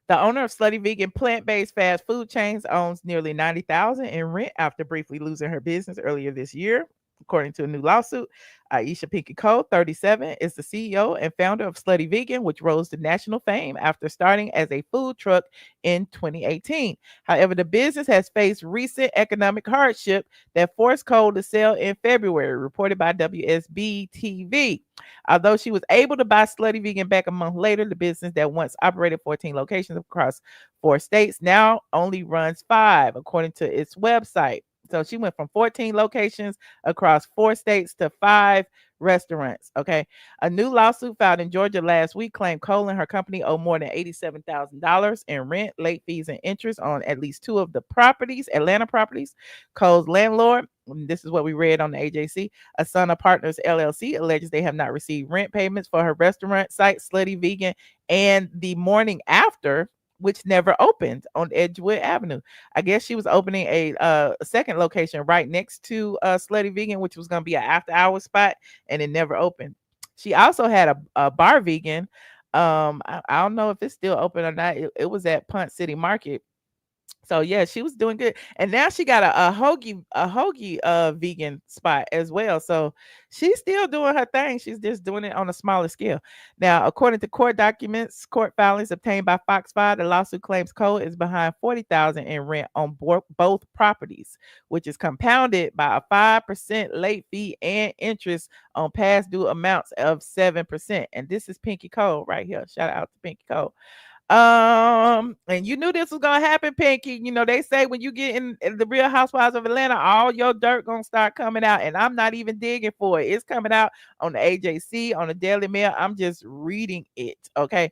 The owner of Slutty Vegan plant-based fast food chains owns nearly 90,000 in rent after briefly losing her business earlier this year. According to a new lawsuit, Aisha Pinky Cole, 37, is the CEO and founder of Slutty Vegan, which rose to national fame after starting as a food truck in 2018. However, the business has faced recent economic hardship that forced Cole to sell in February, reported by WSB TV. Although she was able to buy Slutty Vegan back a month later, the business that once operated 14 locations across 4 states now only runs 5, according to its website. So she went from 14 locations across 4 states to 5 restaurants. Okay. A new lawsuit filed in Georgia last week claimed Cole and her company owe more than $87,000 in rent, late fees, and interest on at least 2 of the properties, Atlanta properties. Cole's landlord, this is what we read on the AJC, Asana Partners LLC, alleges they have not received rent payments for her restaurant site, Slutty Vegan, and the morning after, which never opened on Edgewood Avenue. I guess she was opening a second location right next to Slutty Vegan, which was going to be an after hour spot, and it never opened. She also had a bar vegan. I don't know if it's still open or not. It was at Punt City Market. So yeah, she was doing good, and now she got a hoagie vegan spot as well. So she's still doing her thing. She's just doing it on a smaller scale. Now, according to court filings obtained by Fox 5, the lawsuit claims Cole is behind 40,000 in rent on both properties, which is compounded by a 5% late fee and interest on past due amounts of 7%. And this is Pinky Cole right here. Shout out to Pinky Cole. And you knew this was gonna happen, Pinky. You know, they say when you get in the Real Housewives of Atlanta, all your dirt gonna start coming out. And I'm not even digging for it. It's coming out on the AJC, on the Daily Mail. I'm just reading it. Okay.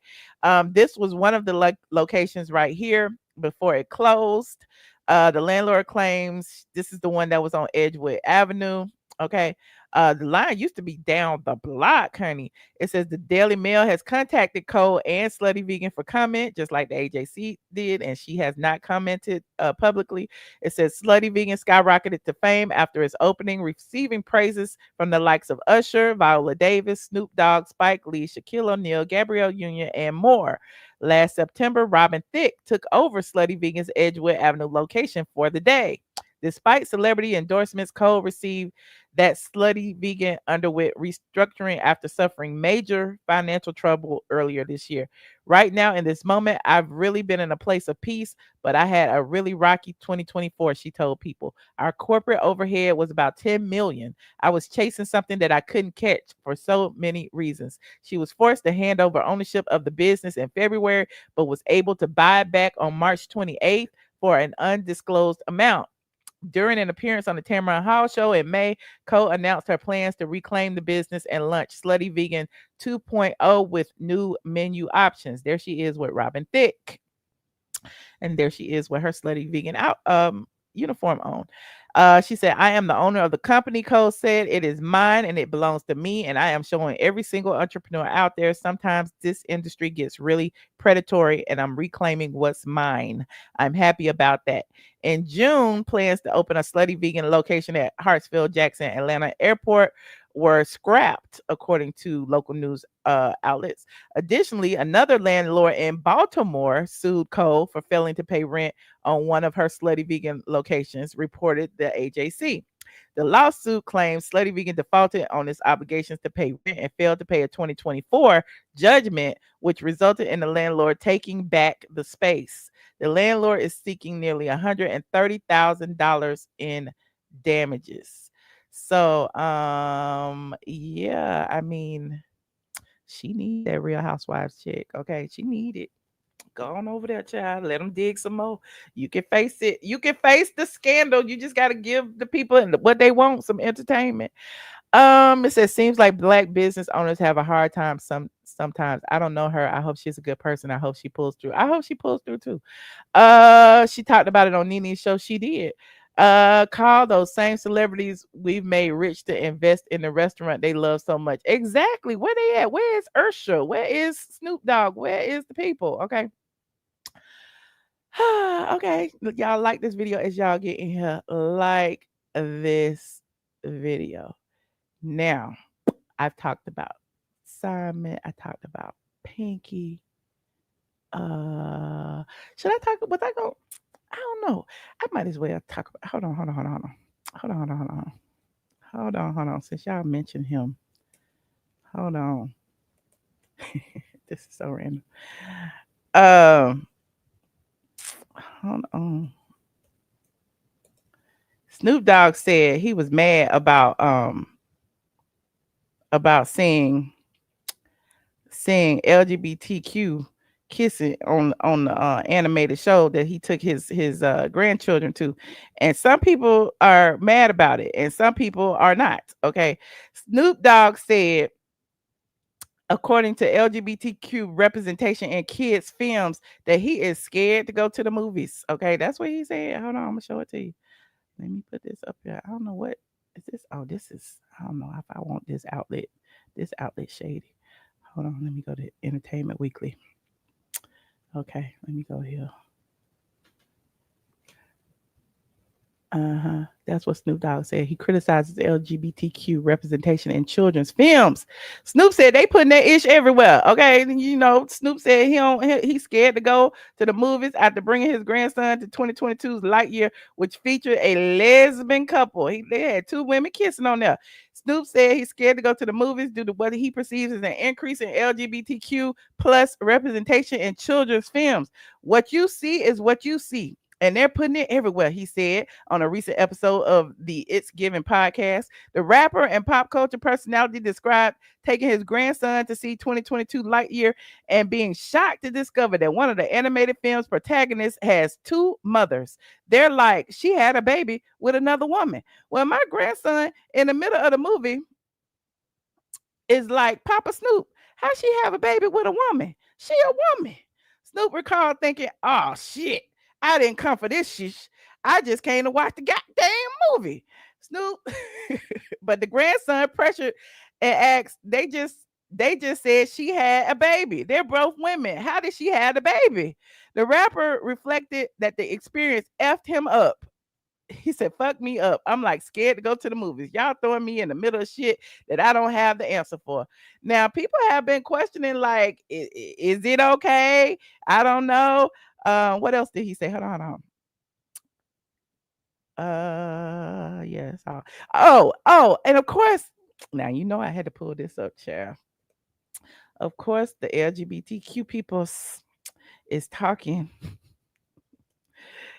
This was one of the locations right here before it closed. The landlord claims this is the one that was on Edgewood Avenue. Okay. The line used to be down the block, honey. It says the Daily Mail has contacted Cole and Slutty Vegan for comment, just like the AJC did, and she has not commented publicly. It says Slutty Vegan skyrocketed to fame after its opening, receiving praises from the likes of Usher, Viola Davis, Snoop Dogg, Spike Lee, Shaquille O'Neal, Gabrielle Union, and more. Last September, Robin Thicke took over Slutty Vegan's Edgewood Avenue location for the day. Despite celebrity endorsements, Cole received that Slutty Vegan underwent restructuring after suffering major financial trouble earlier this year. Right now, in this moment, I've really been in a place of peace, but I had a really rocky 2024, she told People. Our corporate overhead was about 10 million. I was chasing something that I couldn't catch for so many reasons. She was forced to hand over ownership of the business in February, but was able to buy it back on March 28th for an undisclosed amount. During an appearance on the Tamar Hall Show in May, Cole announced her plans to reclaim the business and launch Slutty Vegan 2.0 with new menu options. There she is with Robin Thicke. And there she is with her Slutty Vegan uniform on. She said, I am the owner of the company, Cole said. It is mine and it belongs to me. And I am showing every single entrepreneur out there. Sometimes this industry gets really predatory and I'm reclaiming what's mine. I'm happy about that. In June, plans to open a Slutty Vegan location at Hartsfield Jackson Atlanta Airport were scrapped, according to local news outlets. Additionally, another landlord in Baltimore sued Cole for failing to pay rent on one of her Slutty Vegan locations, reported the AJC. The lawsuit claims Slutty Vegan defaulted on its obligations to pay rent and failed to pay a 2024 judgment, which resulted in the landlord taking back the space. The landlord is seeking nearly $130,000 in damages. So, yeah, I mean, she need that Real Housewives chick. Okay, she need it. Go on over there, child. Let them dig some more. You can face it. You can face the scandal. You just got to give the people what they want, some entertainment. It says seems like black business owners have a hard time sometimes. I don't know her. I hope she's a good person. I hope she pulls through. I hope she pulls through too. She talked about it on Nene's show. She did. Call those same celebrities we've made rich to invest in the restaurant they love so much. Exactly. Where they at? Where is Ursha? Where is Snoop Dogg? Where is the people? Okay. Okay. Look, y'all like this video as y'all get in here. Like this video. Now, I've talked about Simon. I talked about Pinky. Should I talk? Was I go? I don't know. I might as well talk about. Hold on. Since y'all mentioned him, hold on. This is so random. Um, hold on. Snoop Dogg said he was mad about seeing LGBTQ kissing on the animated show that he took his grandchildren to, and some people are mad about it and some people are not. Okay, Snoop Dogg said, according to LGBTQ representation in kids films, that he is scared to go to the movies. Okay, that's what he said. Hold on, I'm gonna show it to you. Let me put this up here. I don't know what is this. Oh, this is, I don't know if I want this outlet. This outlet shady. Hold on, let me go to Entertainment Weekly. Okay, let me go here. That's what Snoop Dogg said. He criticizes LGBTQ representation in children's films. Snoop said they putting that ish everywhere. Okay, you know, Snoop said he's scared to go to the movies after bringing his grandson to 2022's Lightyear, which featured a lesbian couple. They had two women kissing on there. Snoop said he's scared to go to the movies due to what he perceives as an increase in LGBTQ plus representation in children's films. What you see is what you see. And they're putting it everywhere, he said on a recent episode of the It's Given podcast. The rapper and pop culture personality described taking his grandson to see 2022 Lightyear and being shocked to discover that one of the animated film's protagonists has two mothers. They're like, she had a baby with another woman. Well, my grandson in the middle of the movie is like, Papa Snoop, how she have a baby with a woman? She a woman. Snoop recalled thinking, oh, shit. I didn't come for this shit. I just came to watch the goddamn movie. Snoop. But the grandson pressured and asked, they just said she had a baby. They're both women. How did she have a baby? The rapper reflected that the experience effed him up. He said, fuck me up. I'm like scared to go to the movies. Y'all throwing me in the middle of shit that I don't have the answer for. Now, people have been questioning, like, is it okay? I don't know. What else did he say? Hold on. Yes. Oh, and of course, now you know I had to pull this up, Chair. Of course, the LGBTQ people is talking.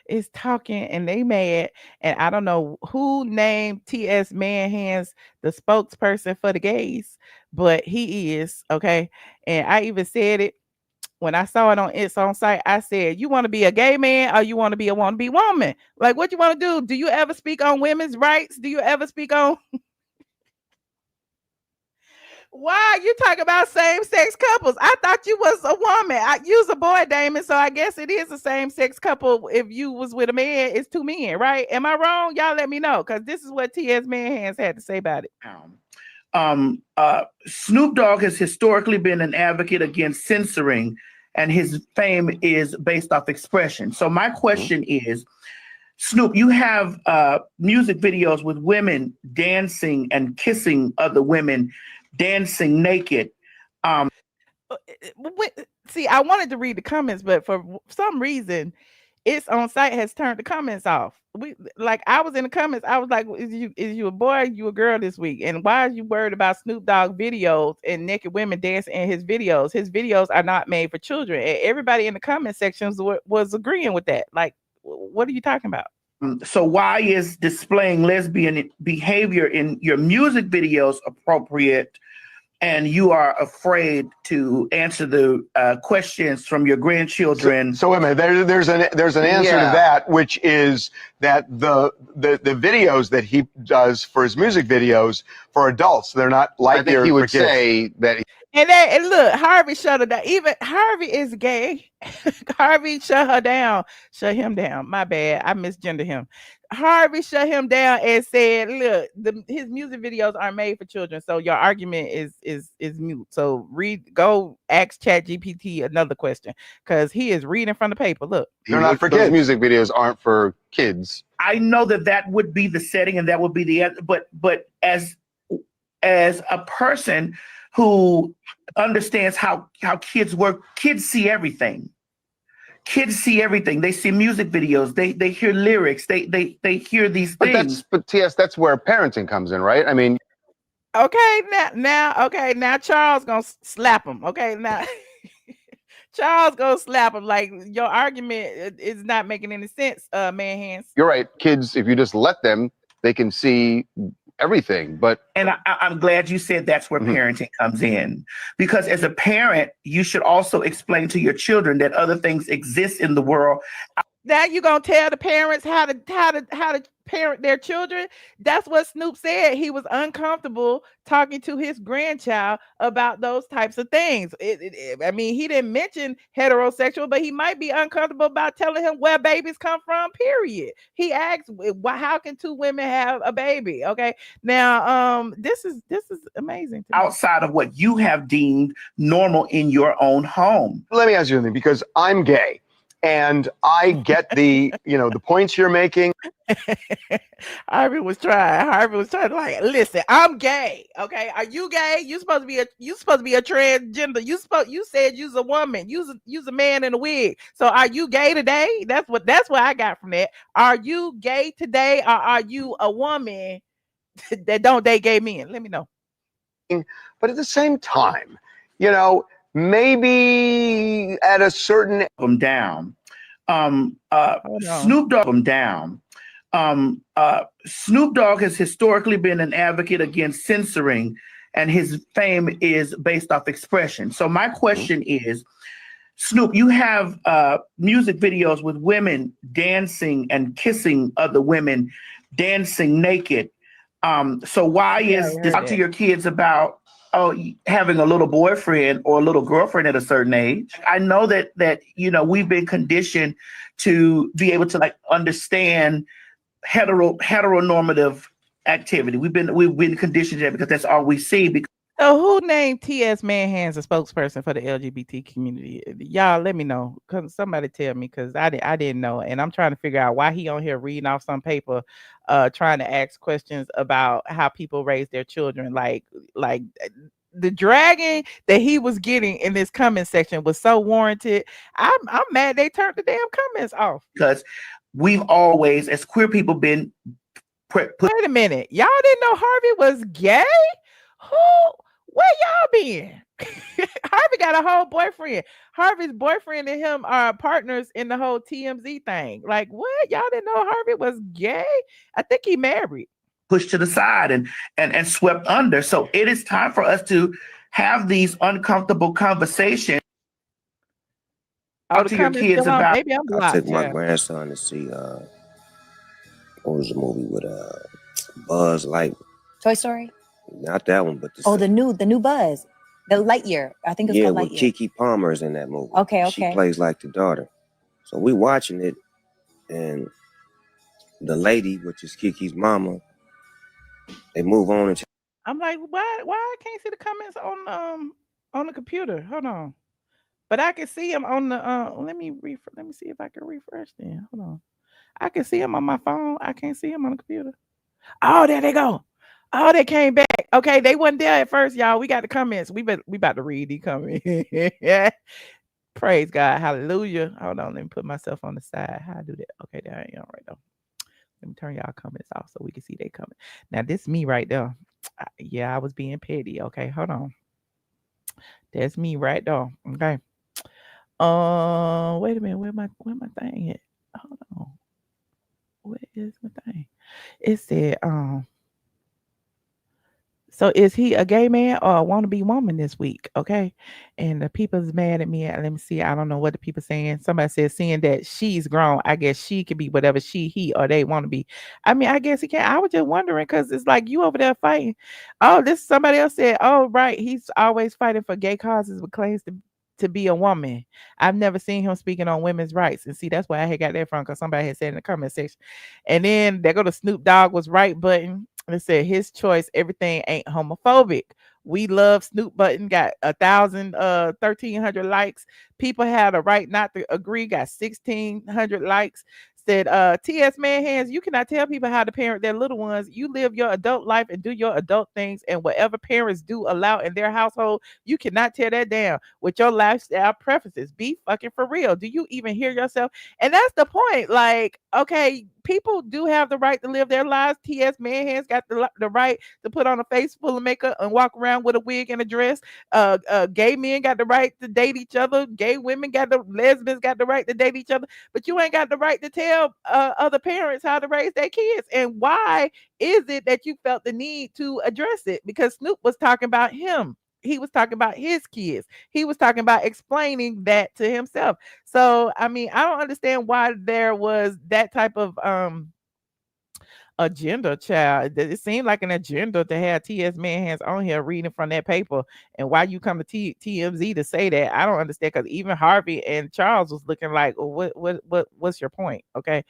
Is talking and they mad, and I don't know who named T.S. Manhands the spokesperson for the gays, but he is, okay. And I even said it when I saw it on It's On Site. I said, you want to be a gay man or you want to be a wannabe woman? Like, what you want to do? Do you ever speak on women's rights? Do you ever speak on why you talk about same-sex couples? I thought you was a woman. You was a boy, Damon, so I guess it is a same-sex couple. If you was with a man, it's two men, right? Am I wrong? Y'all let me know, because this is what T.S. Manhands had to say about it. Snoop Dogg has historically been an advocate against censoring, and his fame is based off expression. So my question is, Snoop, you have music videos with women dancing and kissing other women, dancing naked. See, I wanted to read the comments, but for some reason, It's On Site has turned the comments off. I was in the comments. I was like, is you a boy? You a girl this week? And why are you worried about Snoop Dogg videos and naked women dancing in his videos? His videos are not made for children. And everybody in the comment sections was agreeing with that. Like, what are you talking about? So why is displaying lesbian behavior in your music videos appropriate, and you are afraid to answer the questions from your grandchildren? So wait a minute. There's an answer to that, which is that the videos that he does for his music videos for adults, they're not like he would say that. And look, Harvey shut her down. Even Harvey is gay. Harvey shut him down. My bad. I misgendered him. Harvey shut him down and said, look, his music videos aren't made for children. So your argument is mute. So go ask ChatGPT another question, because he is reading from the paper. Look. They're not for kids. Music videos aren't for kids. I know that would be the setting and that would be the, but as a person who understands how kids work, kids see everything. kids see everything. They see music videos. They hear lyrics. They hear these things. But TS, that's where parenting comes in, right? I mean, okay, now Charles gonna slap him. Okay, now Charles gonna slap him. Like, your argument is not making any sense, man hands. You're right. Kids, if you just let them, they can see everything. And I'm glad you said that's where parenting comes in, because as a parent, you should also explain to your children that other things exist in the world. Now you gonna tell the parents how to parent their children? That's what Snoop said. He was uncomfortable talking to his grandchild about those types of things. I mean, he didn't mention heterosexual, but he might be uncomfortable about telling him where babies come from, period. He asked, how can two women have a baby? Okay. Now, this is amazing. Outside of what you have deemed normal in your own home. Let me ask you something, because I'm gay. And I get the, the points you're making. Harvey was trying to, like, listen, I'm gay. Okay. Are you gay? You supposed to be a transgender. You said you's a woman. You's a man in a wig. So are you gay today? That's what I got from that. Are you gay today, or are you a woman that don't date gay men? Let me know. But at the same time, maybe at a certain down. Snoop Dogg down. Snoop Dogg has historically been an advocate against censoring, and his fame is based off expression. So my question is, Snoop, you have music videos with women dancing and kissing other women, dancing naked. So why is this? Talk to your kids about having a little boyfriend or a little girlfriend at a certain age. I know that we've been conditioned to be able to, like, understand heteronormative activity. We've been conditioned to that because that's all we see. So who named T.S. Manhands a spokesperson for the LGBT community? Y'all let me know. Somebody tell me, because I didn't know. And I'm trying to figure out why he on here reading off some paper, trying to ask questions about how people raise their children. Like the dragging that he was getting in this comment section was so warranted. I'm mad they turned the damn comments off. Because we've always, as queer people, been wait a minute. Y'all didn't know Harvey was gay? Where y'all been? Harvey got a whole boyfriend. Harvey's boyfriend and him are partners in the whole TMZ thing. Like, what? Y'all didn't know Harvey was gay? I think he married. Pushed to the side and swept under. So it is time for us to have these uncomfortable conversations. Talk to your kids about. Maybe I took my grandson to see what was the movie with Buzz Lightyear? Toy Story? Not that one, but the new Buzz, the Lightyear. I think it's called Lightyear. Kiki Palmer's in that movie. Okay. She plays like the daughter. So we watching it, and the lady, which is Kiki's mama, they move on. And I'm like, why I can't see the comments on the computer? Hold on, but I can see them on the. Let me see if I can refresh. Then hold on, I can see them on my phone. I can't see them on the computer. Oh, there they go. Oh, they came back. Okay, they wasn't there at first, y'all. We got the comments. We about to read these comments. Yeah. Praise God. Hallelujah. Hold on. Let me put myself on the side. How I do that? Okay, there I am right now. Let me turn y'all comments off so we can see they coming. Now, this me right there. I was being petty. Okay, hold on. That's me right there. Okay. Wait a minute. Where my thing at? Hold on. Where is my thing? It said, so is he a gay man or a wannabe woman this week? Okay. And the people's mad at me. Let me see. I don't know what the people saying. Somebody said, seeing that she's grown, I guess she could be whatever he, or they want to be. I mean, I guess he can. I was just wondering, because it's like you over there fighting. Oh, somebody else said, oh, right. He's always fighting for gay causes with claims to be a woman. I've never seen him speaking on women's rights. And see, that's where I had got that from, because somebody had said in the comment section. And then there go the Snoop Dogg was right button. It said his choice, everything ain't homophobic. We love Snoop button, got 1,300 likes. People had a right not to agree, got 1,600 likes. Said, T.S. Man Hands, you cannot tell people how to parent their little ones. You live your adult life and do your adult things, and whatever parents do allow in their household, you cannot tear that down with your lifestyle preferences. Be fucking for real. Do you even hear yourself? And that's the point. Like, okay, people do have the right to live their lives. T.S. Man Hands got the right to put on a face full of makeup and walk around with a wig and a dress. Gay men got the right to date each other. Gay women lesbians got the right to date each other. But you ain't got the right to tell other parents how to raise their kids. And why is it that you felt the need to address it? Because Snoop was talking about him. He was talking about his kids. He was talking about explaining that to himself. So, I mean, I don't understand why there was that type of agenda, child. It seemed like an agenda to have T.S. Man Hands on here reading from that paper. And why you come to TMZ to say that, I don't understand. Because even Harvey and Charles was looking like, what's your point? Okay.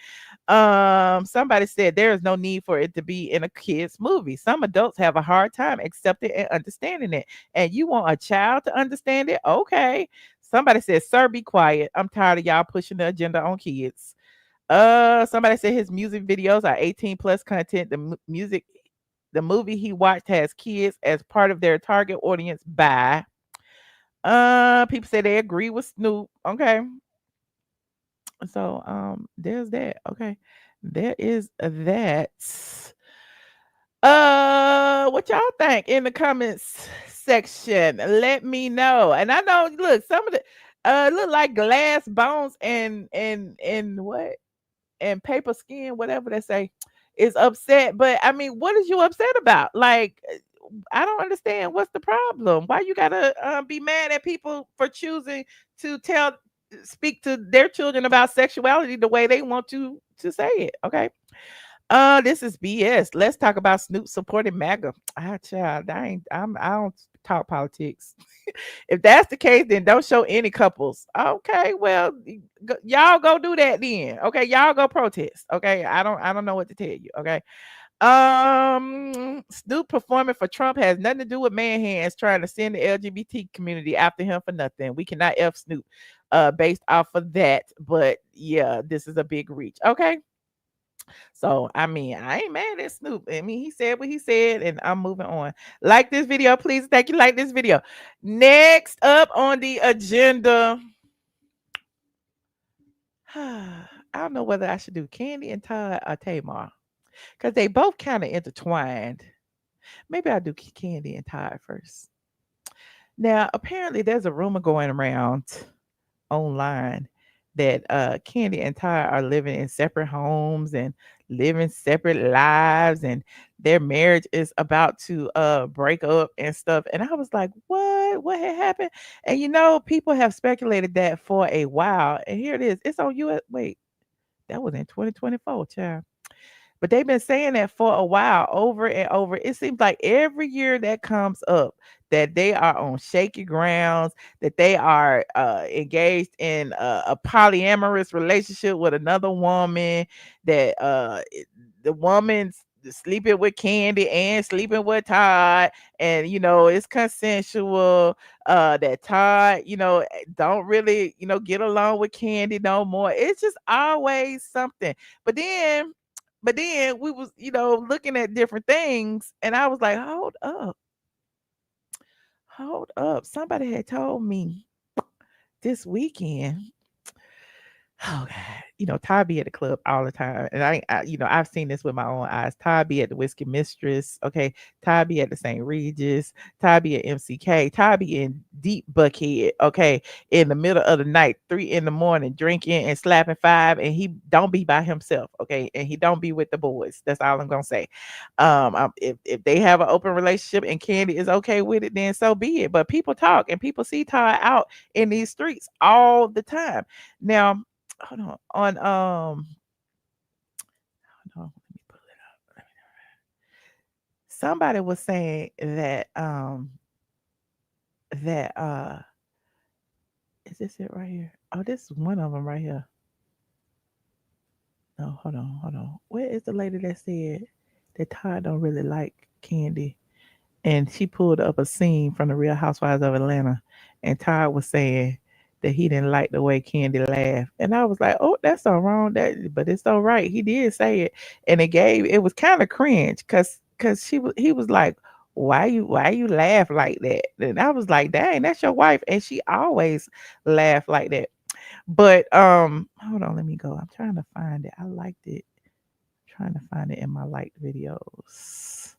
Somebody said there is no need for it to be in a kid's movie. Some adults have a hard time accepting and understanding it, and you want a child to understand it. Okay. Somebody said, sir, be quiet. I'm tired of y'all pushing the agenda on kids. Somebody said his music videos are 18 plus content. The movie he watched has kids as part of their target audience. Bye. People say they agree with Snoop. Okay. So there's that. Okay. There is that. What y'all think in the comments section? Let me know. And I know, look, some of the look like glass bones and what? And paper skin, whatever they say, is upset. But I mean, what is you upset about? Like, I don't understand. What's the problem? Why you gotta be mad at people for choosing to speak to their children about sexuality the way they want to say it? Okay. This is BS. Let's talk about Snoop supporting MAGA. Child, I don't talk politics. If that's the case, then don't show any couples. Okay, well, y'all go do that then. Okay, y'all go protest. Okay, I don't know what to tell you. Okay. Snoop performing for Trump has nothing to do with Man Hands trying to send the LGBT community after him for nothing. We cannot F Snoop based off of that. But yeah, this is a big reach. Okay. So, I mean, I ain't mad at Snoop. I mean, he said what he said, and I'm moving on. Like this video, please. Thank you. Like this video. Next up on the agenda. I don't know whether I should do Kandi and Todd or Tamar, because they both kind of intertwined. Maybe I'll do Kandi and Todd first. Now, apparently, there's a rumor going around online that Kandi and Todd are living in separate homes and living separate lives, and their marriage is about to break up and stuff. And I was like, what had happened? And you know, people have speculated that for a while, and here it is. It's on US. Wait, that was in 2024, child. But they've been saying that for a while, over and over. It seems like every year that comes up, that they are on shaky grounds, that they are engaged in a polyamorous relationship with another woman, that the woman's sleeping with Kandi and sleeping with Todd, and you know it's consensual. That Todd, you know, don't really, you know, get along with Kandi no more. It's just always something. But then we was, you know, looking at different things, and I was like, hold up. Somebody had told me this weekend. Oh God, you know, Ty be at the club all the time, and I you know, I've seen this with my own eyes. Ty be at the Whiskey Mistress, okay. Ty be at the St. Regis. Ty be at MCK. Ty be in deep Buckhead, okay, in the middle of the night, 3 a.m, drinking and slapping 5, and he don't be by himself, okay, and he don't be with the boys. That's all I'm gonna say. If they have an open relationship and Kandi is okay with it, then so be it. But people talk and people see Ty out in these streets all the time. Now, hold on. Hold on, let me pull it up. Somebody was saying that is this it right here? Oh, this is one of them right here. No, hold on. Where is the lady that said that Todd don't really like Kandi? And she pulled up a scene from the Real Housewives of Atlanta, and Todd was saying that he didn't like the way Kandi laughed. And I was like, oh, that's so wrong. But it's so right. He did say it. And it was kind of cringe because he was like, why you laugh like that? And I was like, dang, that's your wife. And she always laughed like that. But hold on, let me go. I'm trying to find it. I liked it. I'm trying to find it in my liked videos.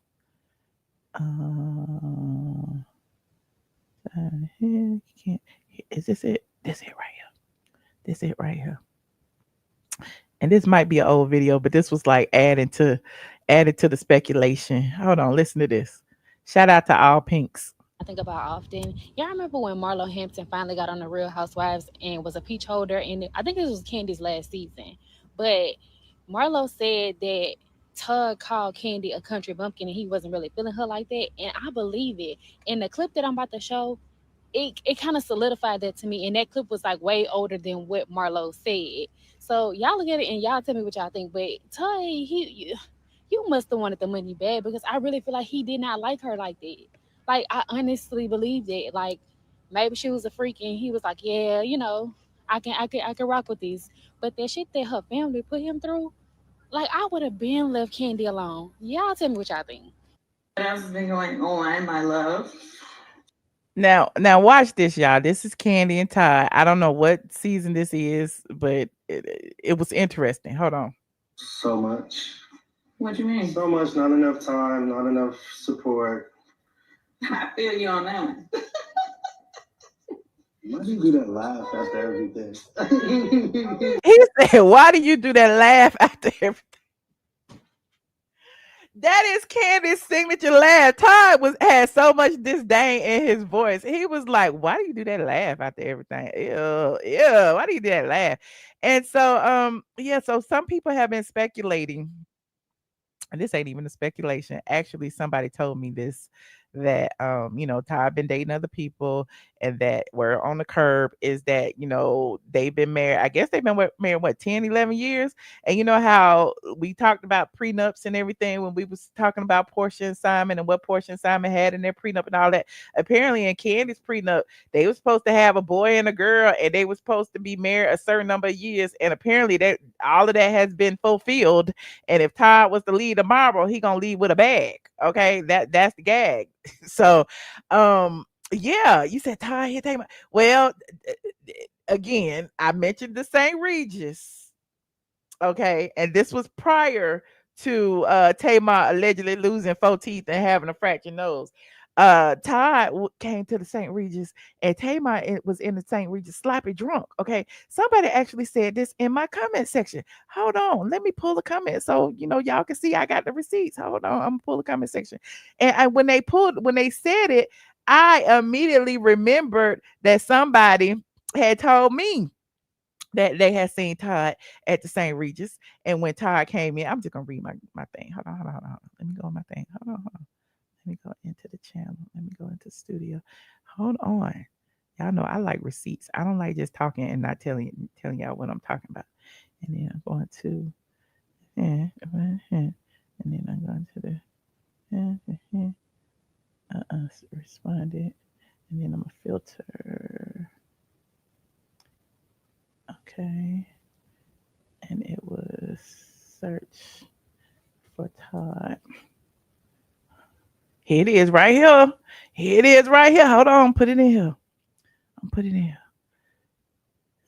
Can't. Is this it? This it right here. This it right here. And this might be an old video, but this was like added to the speculation. Hold on, listen to this. Shout out to all pinks. I think about often. Y'all remember when Marlo Hampton finally got on the Real Housewives and was a peach holder? And I think this was Kandi's last season. But Marlo said that Todd called Kandi a country bumpkin and he wasn't really feeling her like that. And I believe it. In the clip that I'm about to show, it kind of solidified that to me. And that clip was like way older than what Marlo said. So y'all look at it and y'all tell me what y'all think. But Todd, you must have wanted the money bad because I really feel like he did not like her like that. Like, I honestly believe that. Like, maybe she was a freak and he was like, yeah, you know, I can rock with these. But that shit that her family put him through, like, I would have been left Kandi alone. Y'all tell me what y'all think. What else has been going on, my love? Now watch this, y'all. This is Kandi and Todd. I don't know what season this is, but it was interesting. Hold on. So much. What you mean? So much, not enough time, not enough support. I feel you on that. Why do you do that laugh after everything? He said, why do you do that laugh after everything? That is Kandi's signature laugh. Todd had so much disdain in his voice. He was like, why do you do that laugh after everything? Ew, why do you do that laugh? And so, so some people have been speculating, and this ain't even a speculation. Actually, somebody told me this, that Todd been dating other people and that we're on the curb, is that they've been married. I guess they've been married what, 10, 11 years. And you know how we talked about prenups and everything when we was talking about Porsha and Simon and what Porsha and Simon had in their prenup and all that. Apparently in Kandi's prenup, they were supposed to have a boy and a girl and they were supposed to be married a certain number of years, and apparently that all of that has been fulfilled. And if Todd was to leave tomorrow, he gonna leave with a bag. Okay, that's the gag. So you said Todd here. Well, again, I mentioned the St. Regis. Okay, and this was prior to Tamar allegedly losing 4 teeth and having a fractured nose. Todd came to the St. Regis and Tamar was in the St. Regis sloppy drunk. Okay, somebody actually said this in my comment section. Hold on, let me pull the comment so y'all can see I got the receipts. Hold on, I'm gonna pull the comment section. And when they said it, I immediately remembered that somebody had told me that they had seen Todd at the St. Regis. And when Todd came in, I'm just gonna read my thing. Hold on. Let me go on my thing. Hold on. Let me go into the channel. Let me go into the studio. Hold on. Y'all know I like receipts. I don't like just talking and not telling y'all what I'm talking about. And then I'm going to and then I'm going to the responded. And then I'm gonna filter. Okay. And it was search for Todd. Here it is right here. Hold on. Put it in here. I'm putting it in here.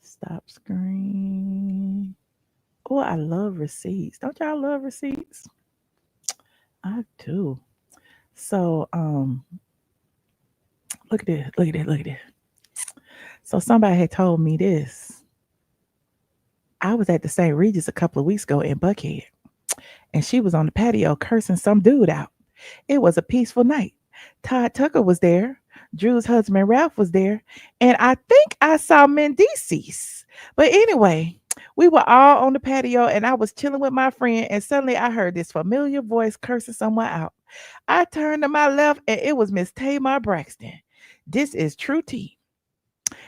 Stop screen. Oh, I love receipts. Don't y'all love receipts? I do. So, look at this. So somebody had told me this. I was at the St. Regis a couple of weeks ago in Buckhead, and she was on the patio cursing some dude out. It was a peaceful night. Todd Tucker was there. Drew's husband, Ralph, was there. And I think I saw Mendeecees. But anyway, we were all on the patio and I was chilling with my friend. And suddenly I heard this familiar voice cursing someone out. I turned to my left and it was Miss Tamar Braxton. This is true tea.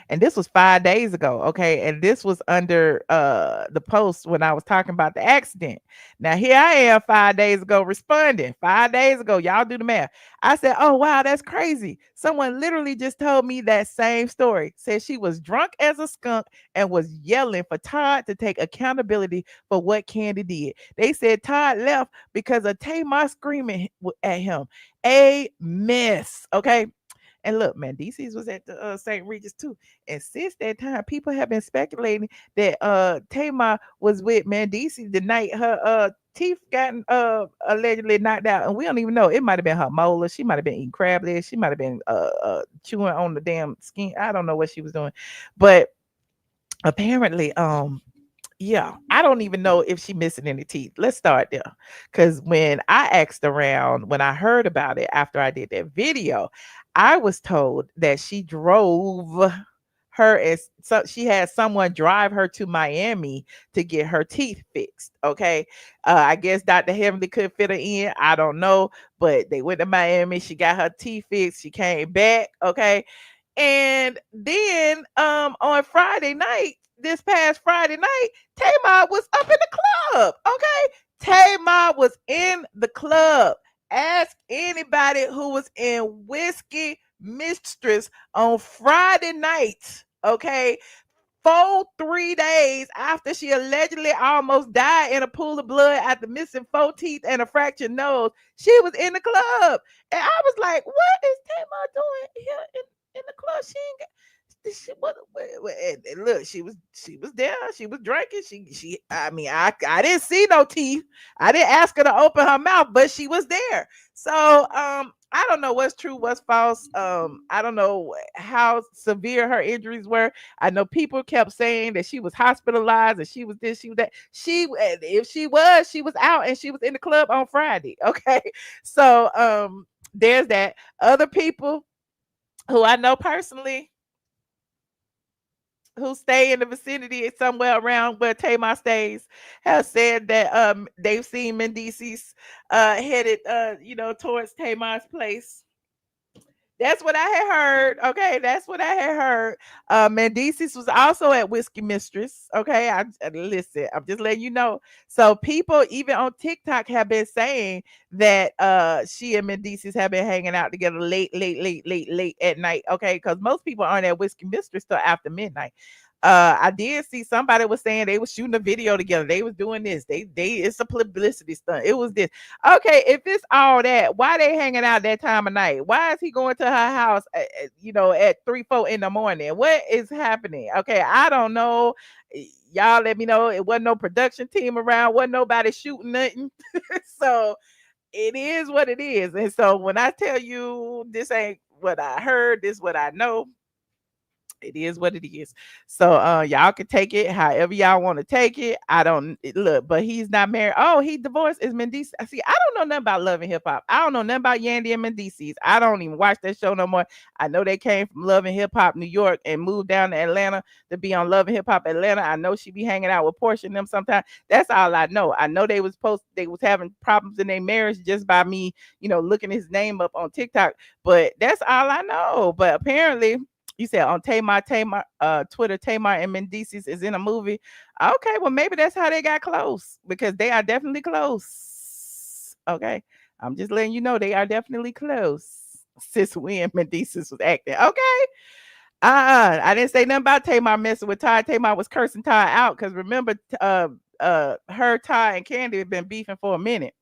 And this was 5 days ago, okay? And this was under the post when I was talking about the accident. Now here I am 5 days ago responding. 5 days ago, y'all do the math. I said, "Oh wow, that's crazy." Someone literally just told me that same story. Said she was drunk as a skunk and was yelling for Todd to take accountability for what Kandi did. They said Todd left because of Tamar screaming at him. A mess, okay? And look, Mendeecees was at the St. Regis too. And since that time, people have been speculating that Tamar was with Mendeecees the night her teeth gotten allegedly knocked out. And we don't even know. It might have been her molar. She might have been eating crab legs. She might have been chewing on the damn skin. I don't know what she was doing. But apparently, yeah, I don't even know if she missing any teeth. Let's start there. Because when I asked around, when I heard about it after I did that video, I was told that she drove her as so she had someone drive her to Miami to get her teeth fixed. Okay. I guess Dr. Heavenly could fit her in. I don't know. But they went to Miami. She got her teeth fixed. She came back. Okay. And then on Friday night, this past Friday night, Tamar was up in the club. Okay. Tamar was in the club. Ask anybody who was in Whiskey Mistress on Friday night. Okay. 3 days after she allegedly almost died in a pool of blood after missing 4 teeth and a fractured nose, she was in the club. And I was like, what is Tamar doing here in the club? She ain't got she, and look, she was there. She was drinking. I mean, I didn't see no teeth. I didn't ask her to open her mouth, but she was there. So I don't know what's true, what's false. I don't know how severe her injuries were. I know people kept saying that she was hospitalized and she was this, she was that. If she was out and she was in the club on Friday. Okay. So there's that. Other people who I know personally who stay in the vicinity somewhere around where Tamar stays have said that they've seen Mendeecees headed towards Tamar's place. That's what I had heard. Okay, that's what I had heard. Mendeecees was also at Whiskey Mistress. Okay, listen, I'm just letting you know. So people even on TikTok have been saying that she and Mendeecees have been hanging out together late at night. Okay, because most people aren't at Whiskey Mistress till after midnight. I did see somebody was saying they was shooting a video together. They was doing this. It's a publicity stunt. It was this. Okay, if it's all that, why they hanging out that time of night? Why is he going to her house at 3-4 in the morning? What is happening? Okay, I don't know. Y'all let me know. It wasn't no production team around, wasn't nobody shooting nothing. So it is what it is. And so when I tell you this ain't what I heard, this is what I know. It is what it is. So y'all can take it however y'all want to take it. I don't look, but he's not married. Oh, he divorced. Is Mendeecees. See, I don't know nothing about Love and Hip Hop. I don't know nothing about Yandy and Mendeecees. I don't even watch that show no more. I know they came from Love and Hip Hop New York and moved down to Atlanta to be on Love and Hip Hop Atlanta. I know she be hanging out with Porsha and them sometimes. That's all I know. I know they was having problems in their marriage just by me, looking his name up on TikTok. But that's all I know. But apparently, you said on Tamar, Twitter, Tamar and Mendeecees is in a movie. Okay, well, maybe that's how they got close because they are definitely close. Okay, I'm just letting you know they are definitely close. Since when Mendeecees was acting. Okay. I didn't say nothing about Tamar messing with Todd. Tamar was cursing Todd out because remember, her, Todd, and Kandi have been beefing for a minute.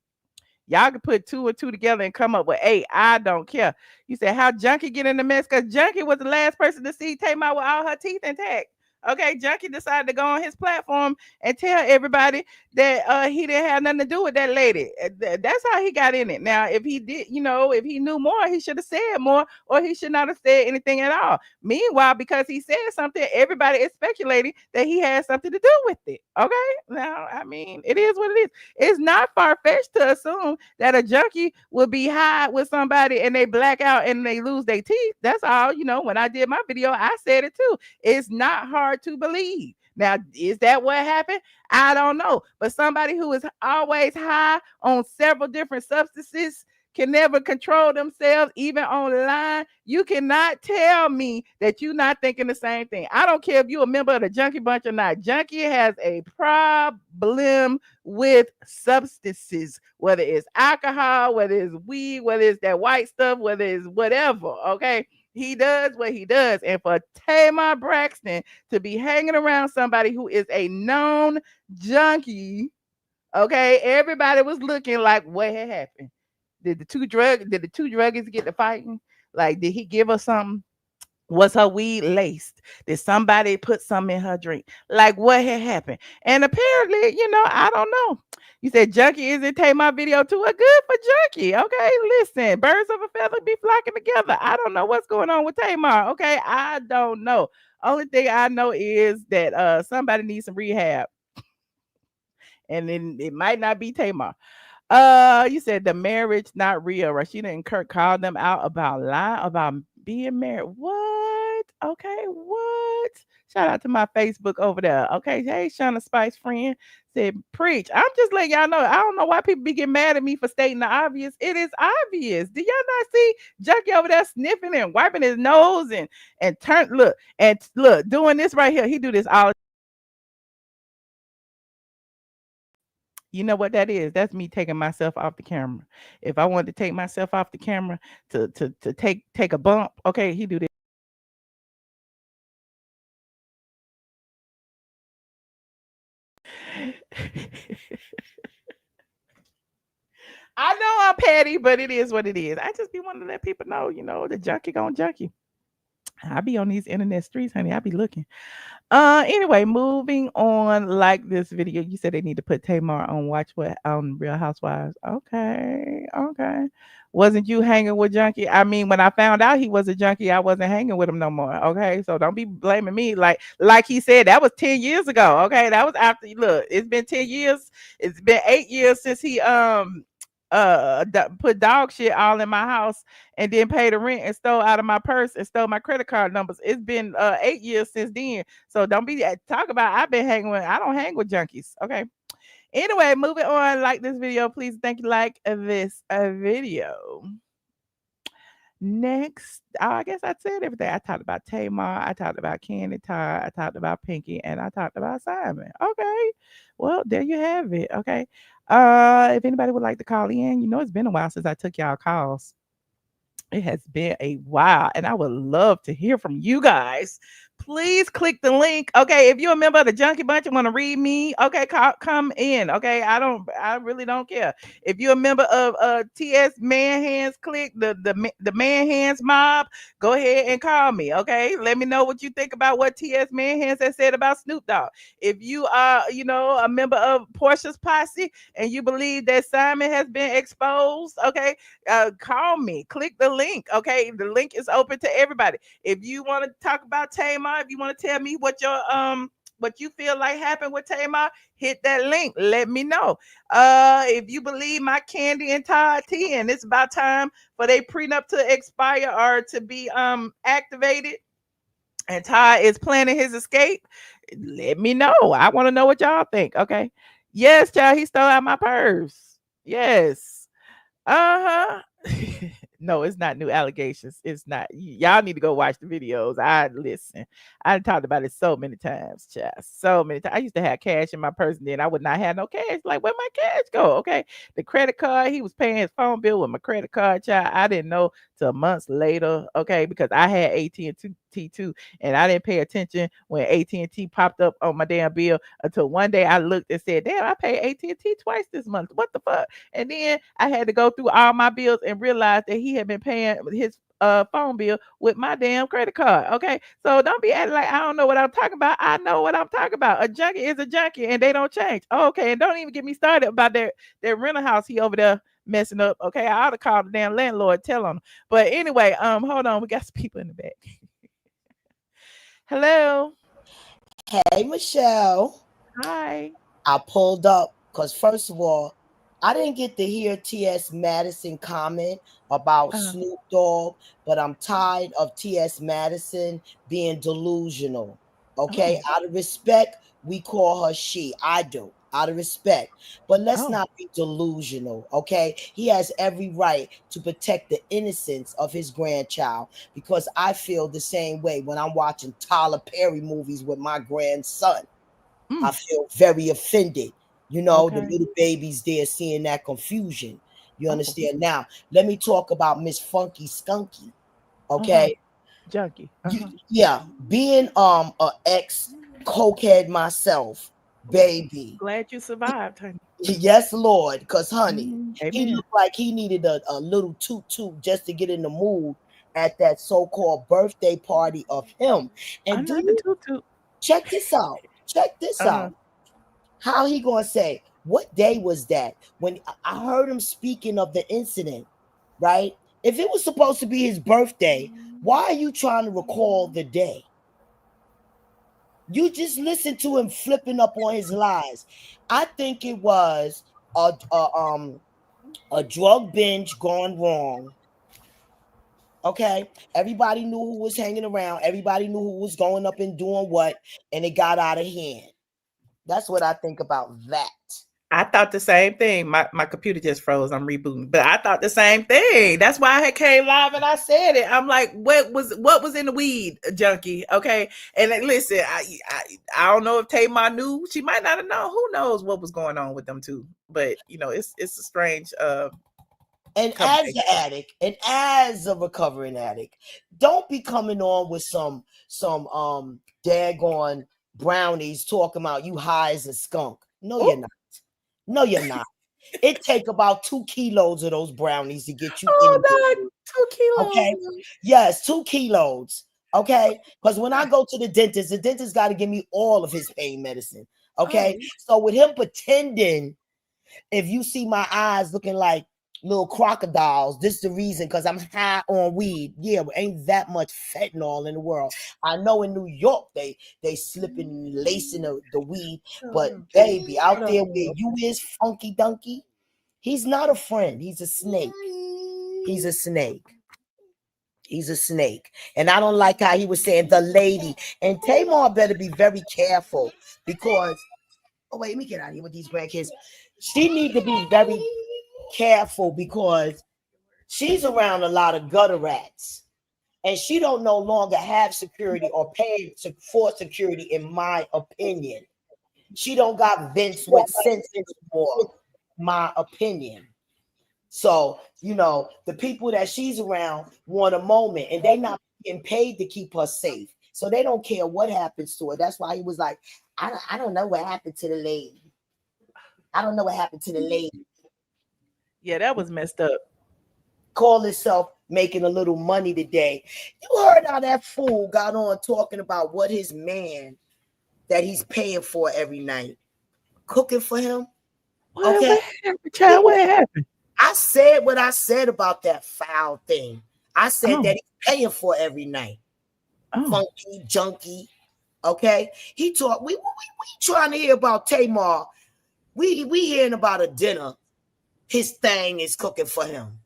Y'all can put 2 and 2 together and come up with 8. I don't care. You said how Junkie get in the mess because Junkie was the last person to see Tamar with all her teeth intact. Okay, Junkie decided to go on his platform and tell everybody that he didn't have nothing to do with that lady. That's how he got in it. Now, if he did, if he knew more, he should have said more, or he should not have said anything at all. Meanwhile, because he said something, everybody is speculating that he has something to do with it. Okay, now, I mean, it is what it is. It's not far-fetched to assume that a junkie will be high with somebody and they black out and they lose their teeth. That's all. When I did my video, I said it too. It's not hard to believe. Now, is that what happened? I don't know. But somebody who is always high on several different substances can never control themselves, even online. You cannot tell me that you're not thinking the same thing. I don't care if you're a member of the Junkie Bunch or not. Junkie has a problem with substances, whether it's alcohol, whether it's weed, whether it's that white stuff, whether it's whatever, okay? He does what he does. And for Tamar Braxton to be hanging around somebody who is a known junkie, okay, everybody was looking like, what had happened? Did the two druggies get to fighting? Like, did he give her something? Was her weed laced? Did somebody put something in her drink? Like, what had happened? And apparently, I don't know. You said Junkie is in Tamar video too. Well, good for Junkie. Okay, listen, birds of a feather be flocking together. I don't know what's going on with Tamar. Okay, I don't know. Only thing I know is that somebody needs some rehab, and then it might not be Tamar. You said the marriage not real. Rashida and Kirk called them out about lying about being married. What? Okay, what? Shout out to my Facebook over there. Okay, hey, Shauna Spice friend said, preach. I'm just letting y'all know. I don't know why people be getting mad at me for stating the obvious. It is obvious. Do y'all not see Junkie over there sniffing and wiping his nose and doing this right here? He do this all. You know what that is? That's me taking myself off the camera. If I wanted to take myself off the camera to take a bump, okay, he do this. I know I'm petty, but it is what it is. I just be wanting to let people know, the junkie gone junkie. I be on these internet streets, honey. I be looking. Anyway, moving on. Like this video, you said they need to put Tamar on Watch What on Real Housewives. Okay. Wasn't you hanging with Junkie? I mean, when I found out he was a junkie, I wasn't hanging with him no more. Okay, so don't be blaming me. Like he said, that was 10 years ago. Okay, that was after. Look, it's been 10 years. It's been 8 years since he put dog shit all in my house and then paid the rent and stole out of my purse and stole my credit card numbers. It's been 8 years since then. So don't be talk about I don't hang with junkies. Okay. Anyway, moving on. Like this video, please. Thank you. Like this video. Next, I guess I said everything. I talked about Tamar, I talked about Kandi Todd, I talked about Pinky, and I talked about Simon. Okay. Well, there you have it. Okay. If anybody would like to call in, it's been a while since I took y'all calls. It has been a while, and I would love to hear from you guys. Please click the link. Okay, if you're a member of the Junkie Bunch and want to read me, okay, come in. Okay, I really don't care. If you're a member of TS Man Hands Click, the Man Hands Mob, go ahead and call me. Okay, let me know what you think about what TS Man Hands has said about Snoop Dogg. If you are, a member of Porsha's posse and you believe that Simon has been exposed, okay, call me. Click the link. Okay, the link is open to everybody. If you want to talk about Tamar, if you want to tell me what your what you feel like happened with Tamar, hit that link. Let me know. If you believe my Kandi and Todd tea and it's about time for their prenup to expire or to be activated, and Todd is planning his escape, let me know. I want to know what y'all think. Okay. Yes, child, he stole out my purse. Yes. No, it's not new allegations. It's not. Y'all need to go watch the videos. I talked about it so many times, child. So many times. I used to have cash in my purse, and then I would not have no cash. Like, where'd my cash go? Okay. The credit card, he was paying his phone bill with my credit card, child. I didn't know till months later, okay, because I had AT&T too, and I didn't pay attention when AT&T popped up on my damn bill until one day I looked and said, damn, I paid AT&T twice this month. What the fuck? And then I had to go through all my bills and realize that he had been paying his phone bill with my damn credit card. Okay, so don't be acting like I don't know what I'm talking about. I know what I'm talking about. A junkie is a junkie, and they don't change. Okay, and don't even get me started about that rental house he over there messing up. Okay, I ought to call the damn landlord, tell him. But anyway, hold on, we got some people in the back. Hello. Hey, Michelle. Hi. I pulled up because, first of all, I didn't get to hear T.S. Madison comment about Snoop Dogg, but I'm tired of T.S. Madison being delusional. Okay, out of respect, we call her she. I do. out of respect. But let's not be delusional, okay? He has every right to protect the innocence of his grandchild, because I feel the same way when I'm watching Tyler Perry movies with my grandson. I feel very offended. You know, the little babies there seeing that confusion. You understand? Now, let me talk about Miss Funky Skunky, okay? Junkie. Yeah, being a ex cokehead myself, baby. Glad you survived, honey. Yes, Lord, because honey, he Amen. looked like he needed a little toot just to get in the mood at that so-called birthday party of him. And check this out. Check this out. How he gonna say, what day was that? When I heard him speaking of the incident, right? If it was supposed to be his birthday, why are you trying to recall the day? You just listen to him flipping up on his lies. I think it was a drug binge gone wrong. Okay, everybody knew who was hanging around. Everybody knew who was going up and doing what, and it got out of hand. That's what I think about that. I thought the same thing. My computer just froze. I'm rebooting, but I thought the same thing. That's why I had came live and I said it. I'm like, what was in the weed, junkie? Okay, and then, listen, I don't know if Tamar knew. She might not have known. Who knows what was going on with them two? But you know, it's a strange. And as an addict, and as a recovering addict, don't be coming on with some daggone brownies talking about you high as a skunk. No, you're not. No, you're not. It take about 2 kilos of those brownies to get you in. 2 kilos. Okay. Yes, 2 kilos. Okay. Because when I go to the dentist got to give me all of his pain medicine. Okay. So with him pretending, if you see my eyes looking like little crocodiles, this is the reason, because I'm high on weed. Yeah, but ain't that much fentanyl in the world. I know in New York they slipping, lacing the weed, but baby, out there where you is, Funky Donkey, he's not a friend. He's a snake. He's a snake. He's a snake. And I don't like how he was saying the lady. And Tamar better be very careful, because wait, let me get out of here with these grandkids. She need to be very careful, because she's around a lot of gutter rats, and she don't no longer have security or pay for security, in my opinion. She don't got Vince with sense anymore, my opinion. So, you know, the people that she's around want a moment, and they not getting paid to keep her safe, so they don't care what happens to her. That's why he was like, I don't know what happened to the lady. I don't know what happened to the lady. Yeah, that was messed up. Call himself making a little money today. You heard how that fool got on talking about what his man that he's paying for every night cooking for him. Okay, what happened? I said what I said about that foul thing. I said that he's paying for every night. Funky junkie. Okay, he talked. We trying to hear about Tamar. We hearing about a dinner. His thing is cooking for him.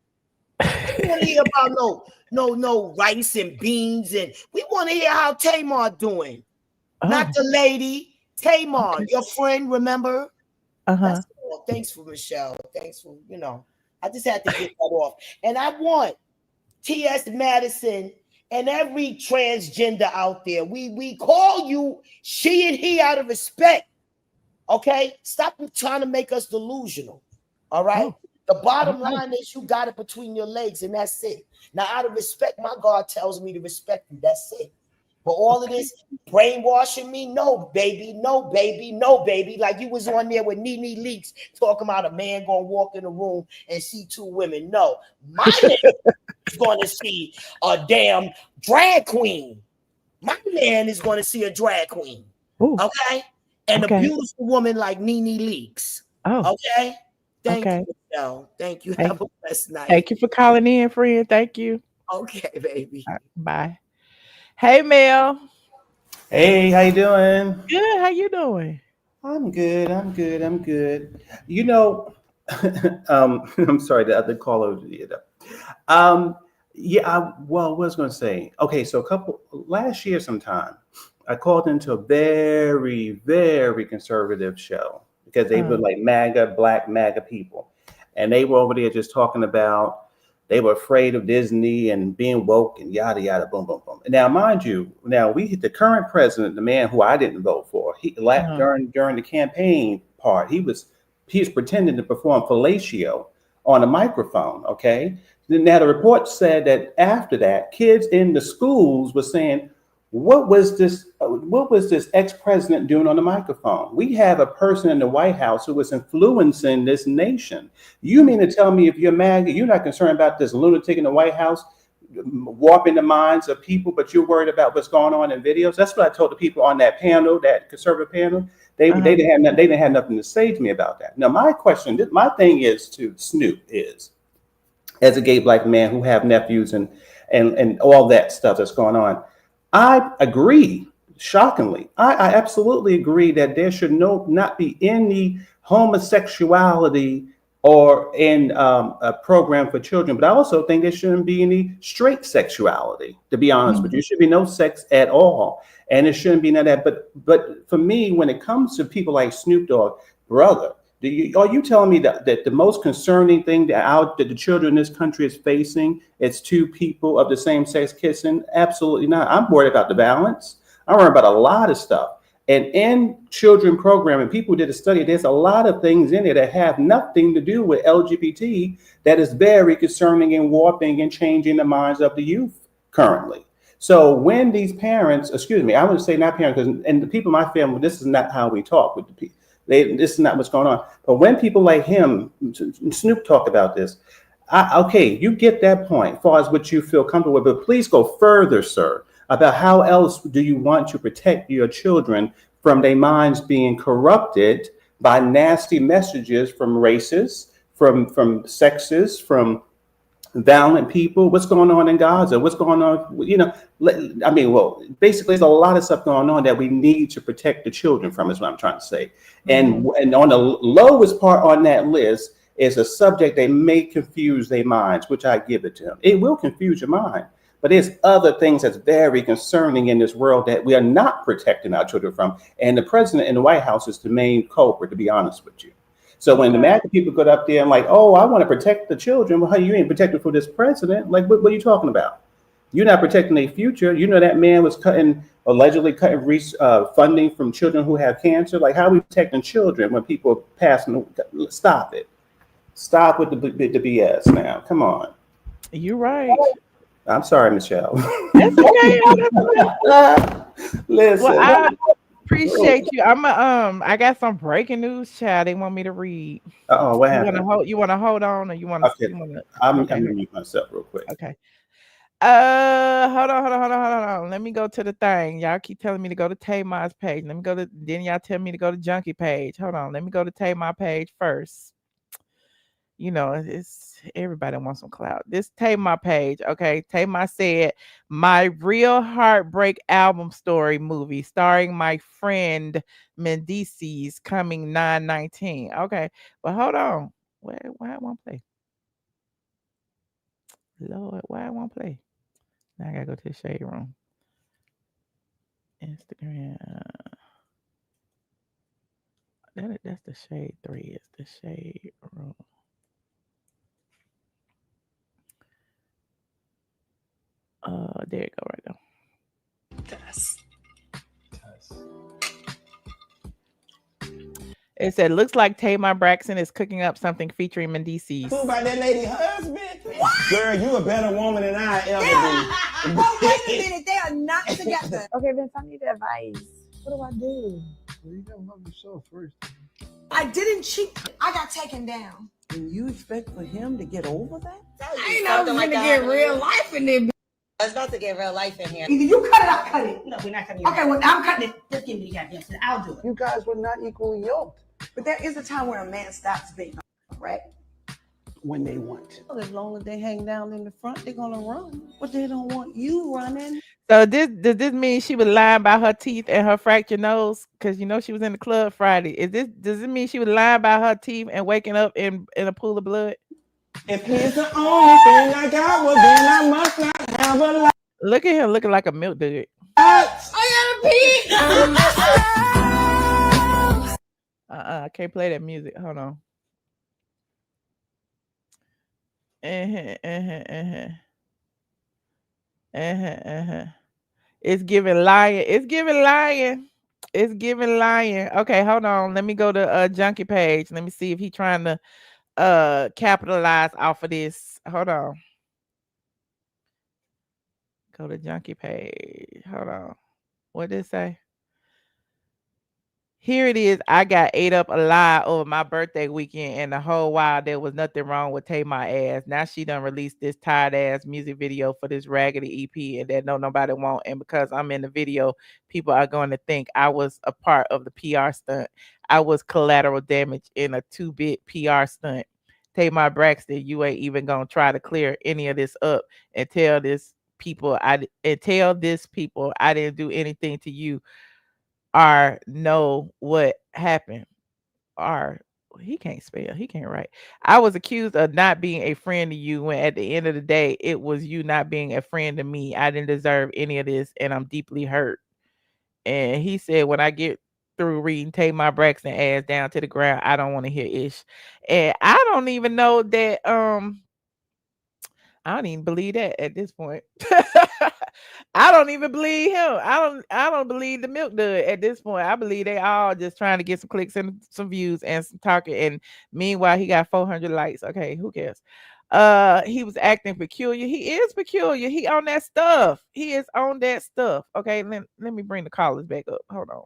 We want to hear about no rice and beans, and we want to hear how Tamar doing. Not the lady. Tamar, your friend, remember? That's all. Thanks for Michelle. Thanks for, I just had to get that off. And I want T.S. Madison and every transgender out there. We call you she and he out of respect. Okay? Stop trying to make us delusional. All right. The bottom line is you got it between your legs, and that's it. Now, out of respect, my God tells me to respect you. That's it. But all of this brainwashing me, no, baby, no, baby, no, baby. Like you was on there with Nene Leakes talking about a man gonna walk in the room and see 2 women. No, my man is gonna see a damn drag queen. My man is gonna see a drag queen. Okay, and a beautiful woman like Nene Leakes. Okay. Thank you, Michelle. Thank you. Have a blessed night. Thank you for calling in, friend. Thank you. Okay, baby. Right, bye. Hey, Mel. Hey, how you doing? Good. How you doing? I'm good. I'm good. You know, I'm sorry, the other caller. What was I going to say? Okay, so last year sometime, I called into a very, very conservative show. because they were like MAGA, black MAGA people. And they were over there just talking about they were afraid of Disney and being woke and yada, yada, boom, boom, boom. And now, mind you, the current president, the man who I didn't vote for, during the campaign part, he was pretending to perform fellatio on a microphone, okay? Now, the report said that after that, kids in the schools were saying, what was this ex-president doing on the microphone? We have a person in the White House who was influencing this nation. You mean to tell me if you're MAGA, you're not concerned about this lunatic in the White House warping the minds of people, but you're worried about what's going on in videos? That's what I told the people on that panel, that conservative panel. They didn't have nothing to say to me about that. Now, my thing is to Snoop is, as a gay black man who have nephews and all that stuff that's going on, I agree, shockingly. I absolutely agree that there should not be any homosexuality or in a program for children. But I also think there shouldn't be any straight sexuality, to be honest with you. There should be no sex at all. And it shouldn't be none of that. But for me, when it comes to people like Snoop Dogg, brother, are you telling me that the most concerning thing that the children in this country is facing is two people of the same sex kissing? Absolutely not. I'm worried about the balance. I'm worried about a lot of stuff. And in children programming, people did a study. There's a lot of things in there that have nothing to do with LGBT that is very concerning and warping and changing the minds of the youth currently. So when these parents, I would say not parents, and the people in my family, this is not how we talk with the people. This is not what's going on. But when people like him, Snoop, talk about this, okay, you get that point as far as what you feel comfortable with, but please go further, sir, about how else do you want to protect your children from their minds being corrupted by nasty messages from racists, from sexists, from violent people? What's going on in Gaza? What's going on? Basically, there's a lot of stuff going on that we need to protect the children from, is what I'm trying to say. And on the lowest part on that list is a subject that may confuse their minds, which I give it to them. It will confuse your mind. But there's other things that's very concerning in this world that we are not protecting our children from. And the president in the White House is the main culprit, to be honest with you. So when the MAGA people go up there and like, oh, I want to protect the children. Well, how you ain't protected for this president? Like, what are you talking about? You're not protecting their future. You know that man was allegedly cutting funding from children who have cancer. Like, how are we protecting children when people are passing? Stop it. Stop with the BS now. Come on. You're right. I'm sorry, Michelle. That's okay. Listen. Well, I appreciate you. I got some breaking news, child. They want me to read. What happened? You want to hold on, or you want to? Okay. I'm gonna mute myself real quick. Okay. Hold on. Let me go to the thing. Y'all keep telling me to go to Tamar's page. Let me go to. Then y'all tell me to go to Junkie page. Hold on. Let me go to Tamar page first. It's everybody wants some clout. This Tamar page, okay. Tamar said, "My Real Heartbreak album story movie starring my friend Mendeecees coming 9/19." Okay, but hold on. Why it won't play? Lord, why it won't play? Now I gotta go to the shade room. Instagram. That's the shade 3. It's the shade room. There you go, right there. It said, "Looks like Tamar Braxton is cooking up something featuring Mendeecees." Who about that lady husband? What? Girl, you a better woman than I ever been. Oh, wait a minute, they are not together. Okay, Vince, I need advice. What do I do? Well, you gotta love yourself first. I didn't cheat. I got taken down. And you expect for him to get over that? I ain't know gonna get real life in there. It's about to get real life in here. Either you cut it, I cut it. No, we're not cutting it. Okay, well, I'm cutting it. Just give me the goddamn shit. I'll do it. You guys were not equally yoked. But there is a time where a man stops being right? When they want to. Well, as long as they hang down in the front, they're gonna run. But they don't want you running. So does this mean she was lying about her teeth and her fractured nose? Because she was in the club Friday. Does it mean she was lying about her teeth and waking up in a pool of blood? If he's the only thing I got, well then I must not have a life. Look at him looking like a milk dude. I gotta pee. I can't play that music. Hold on. It's giving lying. It's giving lying. It's giving lying. Okay, hold on. Let me go to Junkie page. Let me see if he trying to capitalize off of this. Hold on. Go to Junkie page. Hold on. What did it say? Here it is. I got ate up alive over my birthday weekend, and the whole while there was nothing wrong with Tamar ass. Now she done released this tired ass music video for this raggedy EP, and that nobody want. And because I'm in the video, people are going to think I was a part of the PR stunt. I was collateral damage in a 2-bit PR stunt. Tamar Braxton, you ain't even gonna try to clear any of this up and tell this people I didn't do anything to you or know what happened. Or he can't spell, he can't write. I was accused of not being a friend to you when at the end of the day it was you not being a friend to me. I didn't deserve any of this and I'm deeply hurt. And he said, when I get through reading Tamar Braxton ass down to the ground, I don't want to hear ish. And I don't even know that I don't even believe that at this point. I don't even believe him. I don't believe the milk dud at this point. I believe they all just trying to get some clicks and some views and some talking. And meanwhile, he got 400 likes. Okay, who cares? He was acting peculiar. He is peculiar. He on that stuff. He is on that stuff. Okay, let me bring the callers back up. Hold on.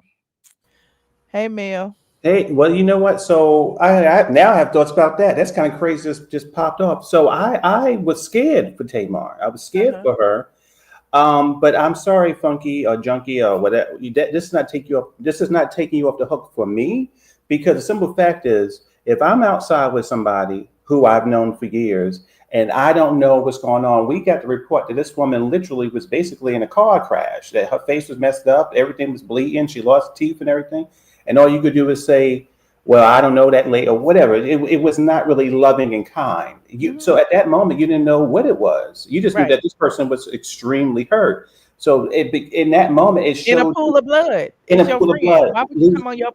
Hey, Mel. Hey, well, you know what? So I now have thoughts about that. That's kind of crazy. Just popped up. So I was scared for Tamar. I was scared for her. But I'm sorry, Funky or Junkie or whatever. This is not taking you off the hook for me, because the simple fact is, if I'm outside with somebody who I've known for years and I don't know what's going on, we got the report that this woman literally was basically in a car crash. That her face was messed up, everything was bleeding, she lost teeth and everything. And all you could do is say, well, I don't know that late or whatever. It was not really loving and kind. So at that moment, you didn't know what it was. You just knew that this person was extremely hurt. So in that moment, it showed in a pool of blood. In a pool of blood. Why would you come on your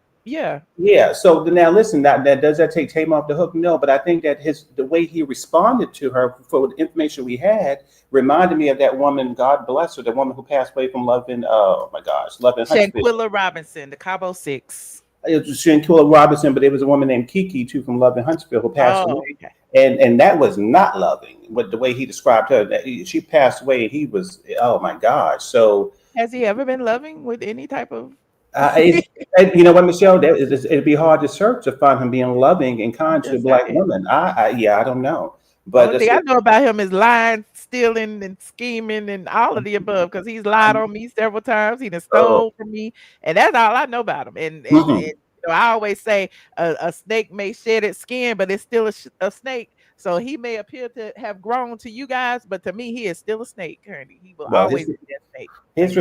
Yeah. So now listen, that does that take Tamar off the hook? No, but I think that the way he responded to her for the information we had reminded me of that woman, God bless her, the woman who passed away from loving Shanquilla Robinson, the Cabo 6. It was Shanquilla Robinson, but it was a woman named Kiki too from Love in Huntsville who passed away. Okay. And that was not loving, but the way he described her, she passed away and he was, oh my gosh. So has he ever been loving with any type of you know what, Michelle, it'd be hard to search to find him being loving and kind to a black woman. I don't know. But the thing I know about him is lying, stealing, and scheming, and all of the above. Because he's lied on me several times. He done stole from me, and that's all I know about him. And you know, I always say a snake may shed its skin, but it's still a snake. So he may appear to have grown to you guys, but to me, he is still a snake. Currently, he will always be that snake. His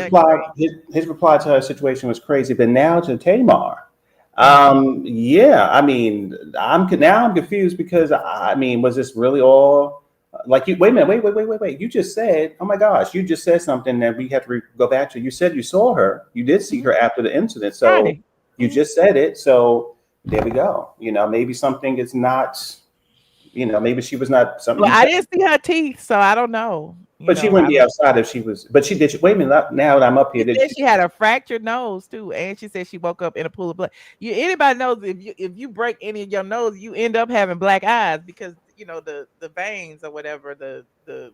reply to her situation was crazy. But now to Tamar. Yeah, I mean, I'm confused because I mean, was this really all like you? Wait a minute, wait. You just said, oh my gosh, you just said something that we have to go back to. You said you saw her, you did see her after the incident, so you just said it. So there we go. You know, maybe something is not. You know, maybe she was not something. Well, I didn't see her teeth, so I don't know. But she wouldn't be outside if she was. But she did. Wait a minute. Now that I'm up here, she had a fractured nose too, and she said she woke up in a pool of blood. Anybody knows if you break any of your nose, you end up having black eyes because you know the veins or whatever.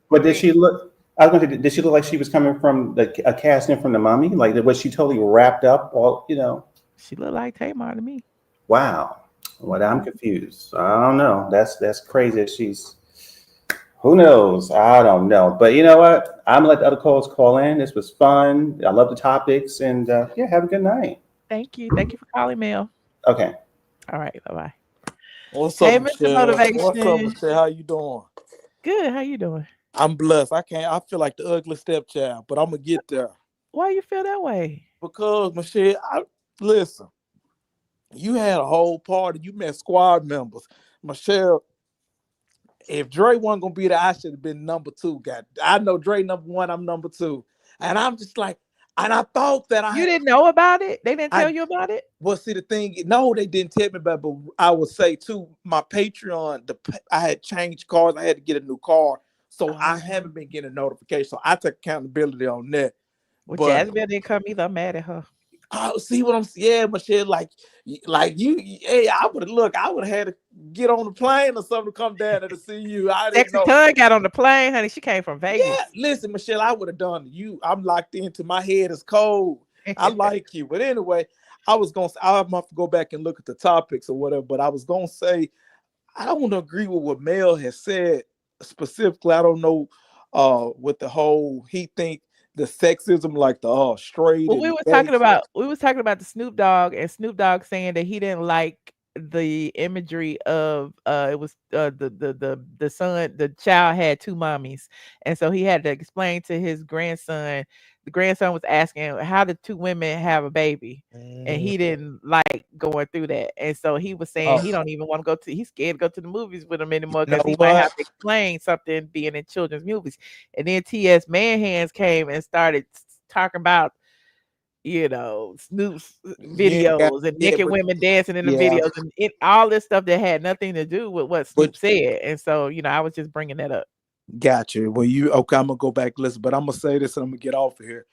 But did she look? I was going to. Did she look like she was coming from a casting from The Mummy? Like was she totally wrapped up? All you know. She looked like Tamar to me. Wow. Well, I'm confused. I don't know. That's crazy. She's. Who knows? I don't know. But you know what? I'm gonna let the other callers call in. This was fun. I love the topics, and yeah, have a good night. Thank you. Thank you for calling, Mel. Okay. All right. Bye-bye. What's up, Mr. Motivation? What's up, Michelle? How you doing? Good. How you doing? I'm blessed. I feel like the ugly stepchild, but I'm gonna get there. Why you feel that way? Because Michelle, listen. You had a whole party. You met squad members, Michelle. If Dre wasn't gonna be there, I should have been number 2. I know Dre number 1, I'm number 2, and I'm just like, And I thought that you didn't know about it. They didn't tell you about it. Well, see, the thing, no, they didn't tell me about it, but I would say too, my Patreon, I had changed cars. I had to get a new car. So I haven't been getting a notification. So I took accountability on that. Well, But Jasmine didn't come either. I'm mad at her. Oh, see what I'm saying? Yeah, Michelle, like you, hey, I would have had to get on the plane or something to come down there to see you. I didn't Sexy know. Todd got on the plane, honey. She came from Vegas. Yeah, listen, Michelle, I would have done you. I'm locked into my head is cold. I like you. But anyway, I was gonna say I'll have to go back and look at the topics or whatever. But I was gonna say I don't agree with what Mel has said specifically. I don't know with the whole he think the sexism like the straight. Well, we was talking about the Snoop Dogg and Snoop Dogg saying that he didn't like the imagery of it was the son, the child had two mommies, and so he had to explain to his grandson. The grandson was asking how did two women have a baby, and he didn't like going through that, and so he was saying he don't even want to go to. He's scared to go to the movies with him anymore because he might have to explain something being in children's movies. And then T.S. Manhands came and started talking about, Snoop's videos and naked women dancing in the videos and all this stuff that had nothing to do with what Snoop said. And so, I was just bringing that up. Gotcha. Well, okay, I'm gonna go back and listen, but I'm gonna say this and I'm gonna get off of here.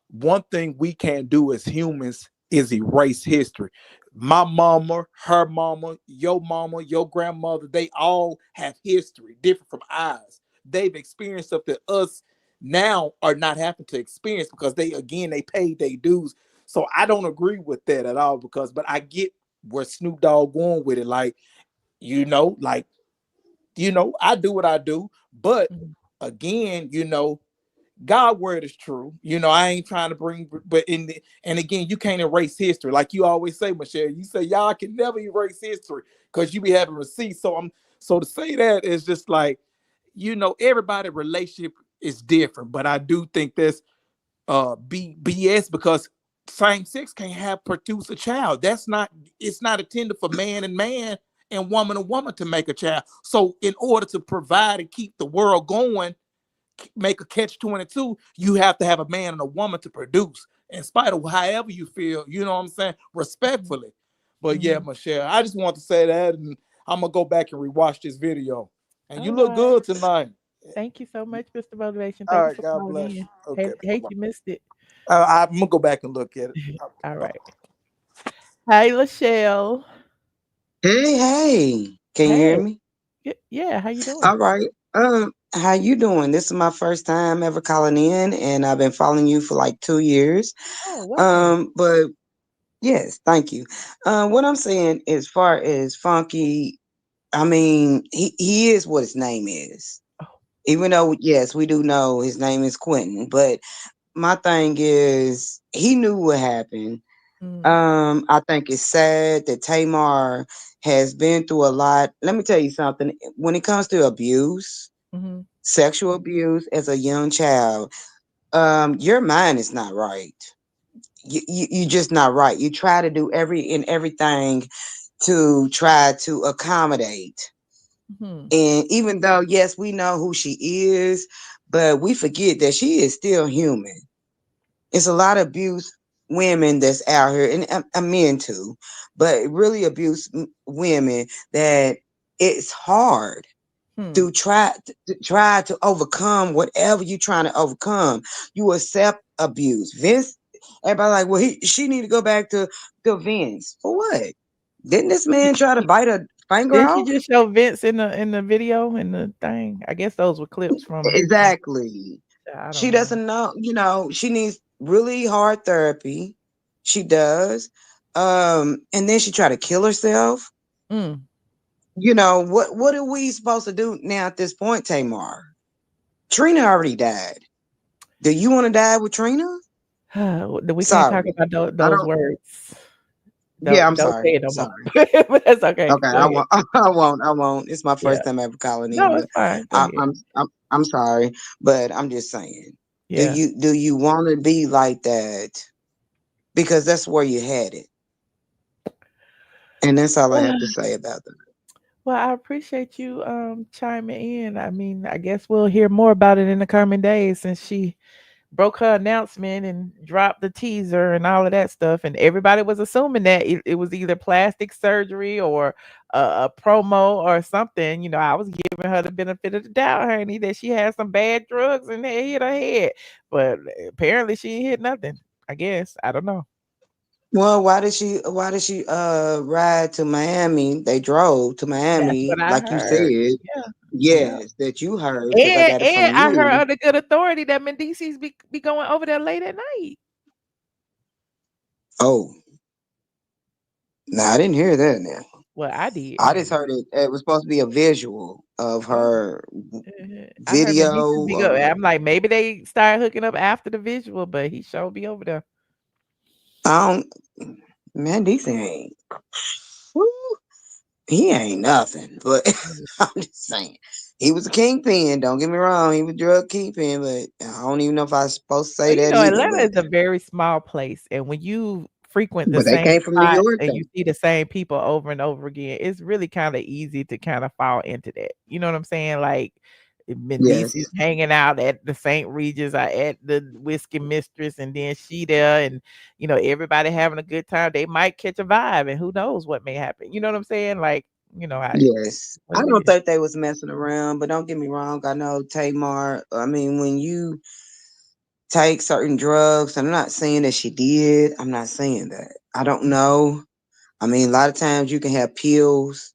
One thing we can't do as humans is erase history. My mama, her mama, your grandmother, they all have history different from ours. They've experienced something us now are not having to experience because they paid their dues. So I don't agree with that at all but I get where Snoop Dogg going with it. Like, I do what I do, but again, God word is true. I ain't trying to bring, and again, you can't erase history. Like you always say, Michelle, you say y'all can never erase history because you be having receipts. So to say that is just like, everybody relationship is different, but I do think that's BS because same sex can't produce a child. It's not intended for man and woman to make a child. So in order to provide and keep the world going, make a catch-22, you have to have a man and a woman to produce in spite of however you feel, you know what I'm saying, respectfully. But yeah, Michelle, I just want to say that, and I'm gonna go back and rewatch this video. And you look good tonight. Thank you so much, Mr. Motivation. All Thank right, you for God bless. in. Okay, hate you missed it. I'm gonna go back and look at it. All right. Hi, Lachelle. Hey. Can you hear me? Yeah, how you doing? All right. How you doing? This is my first time ever calling in, and I've been following you for like 2 years. But yes, thank you. What I'm saying as far as Funky, I mean, he is what his name is. Even though, yes, we do know his name is Quentin, but my thing is he knew what happened. I think it's sad that Tamar has been through a lot. Let me tell you something. When it comes to abuse, sexual abuse as a young child, your mind is not right. You're just not right. You try to do everything to try to accommodate. And even though, yes, we know who she is, but we forget that she is still human. It's a lot of abuse women that's out here, and men too, but really abuse women that it's hard to try to overcome whatever you're trying to overcome. You accept abuse. Vince, everybody like, well, she need to go back to Vince. For what? Didn't this man try to bite a finger Didn't off? she just show Vince in the video in the thing? I guess those were clips from Exactly. She doesn't know, she needs really hard therapy. She does. And then she tried to kill herself. What are we supposed to do now at this point, Tamar? Trina already died. Do you want to die with Trina? We can't talk about those words. I'm don't sorry. say it no more. But that's okay. Okay, I won't. It's my first time ever calling in. No, it's fine. I'm sorry, but I'm just saying. Yeah. Do you want to be like that? Because that's where you had it. And that's all I have to say about that. Well, I appreciate you chiming in. I mean, I guess we'll hear more about it in the coming days since she broke her announcement and dropped the teaser and all of that stuff, and everybody was assuming that it was either plastic surgery or a promo or something. You know, I was giving her the benefit of the doubt, honey, that she had some bad drugs and they hit her head, but apparently she ain't hit nothing. I guess I don't know. Well, why did she ride to Miami? They drove to That's Miami, what I like you heard. said. Yeah. Yes, that you heard because I got it from And I heard you. under good authority that Mendeecees be going over there late at night. Oh, no, I didn't hear that now. Well, I did. I just heard it was supposed to be a visual of her I heard video. Mendeecees be go. I'm like, maybe they started hooking up after the visual, but he sure be over there. Mendeecees ain't. Woo, he ain't nothing, but I'm just saying. He was a kingpin, don't get me wrong. He was a drug kingpin, but I don't even know if I was supposed to say Well, that either. Atlanta is a very small place, and when you frequent the But they same came from New spots York, and though. you see the same people over and over again, it's really kind of easy to kind of fall into that. You know what I'm saying? Like Mendeecees Yes. hanging out at the St. Regis or at the Whiskey Mistress, and then she there, and you know, everybody having a good time. They might catch a vibe, and who knows what may happen. You know what I'm saying? Like, you know, Yes. I what it don't is. think they was messing around, but don't get me wrong. I know Tamar. I mean, when you take certain drugs, I'm not saying that she did. I'm not saying that. I don't know. I mean, a lot of times you can have pills,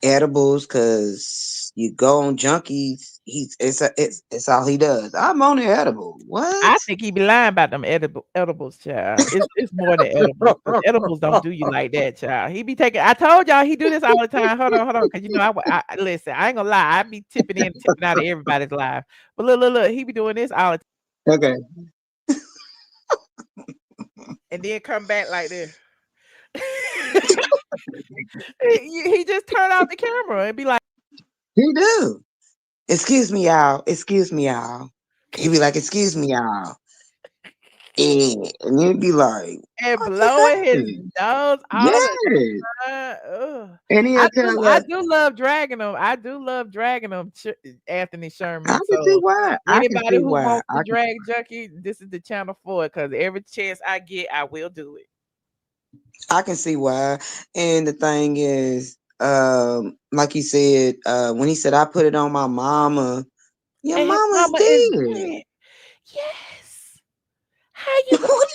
edibles, because you go on junkies. It's all he does. I'm on the edible. What? I think he be lying about them edibles, child. It's more than edibles. 'Cause edibles don't do you like that, child. He be taking. I told y'all he do this all the time. Hold on, because you know I listen. I ain't gonna lie. I be tipping in, tipping out of everybody's life. But look. He be doing this all the time. Okay. And then come back like this. he just turn off the camera and be like, He do. Excuse me, y'all. Excuse me, y'all. He be like, excuse me, y'all. And you'd be like, and blowing his nose all the yes. time. Ugh. And he'll tell I us, do love dragging them. I do love dragging them, Anthony Sherman. I can see why. Anybody who wants to drag junkie, this is the channel for it. Because every chance I get, I will do it. I can see why. And the thing is, like he said, when he said I put it on my mama, your And his mama's mama is dead. dead. Yes. How you put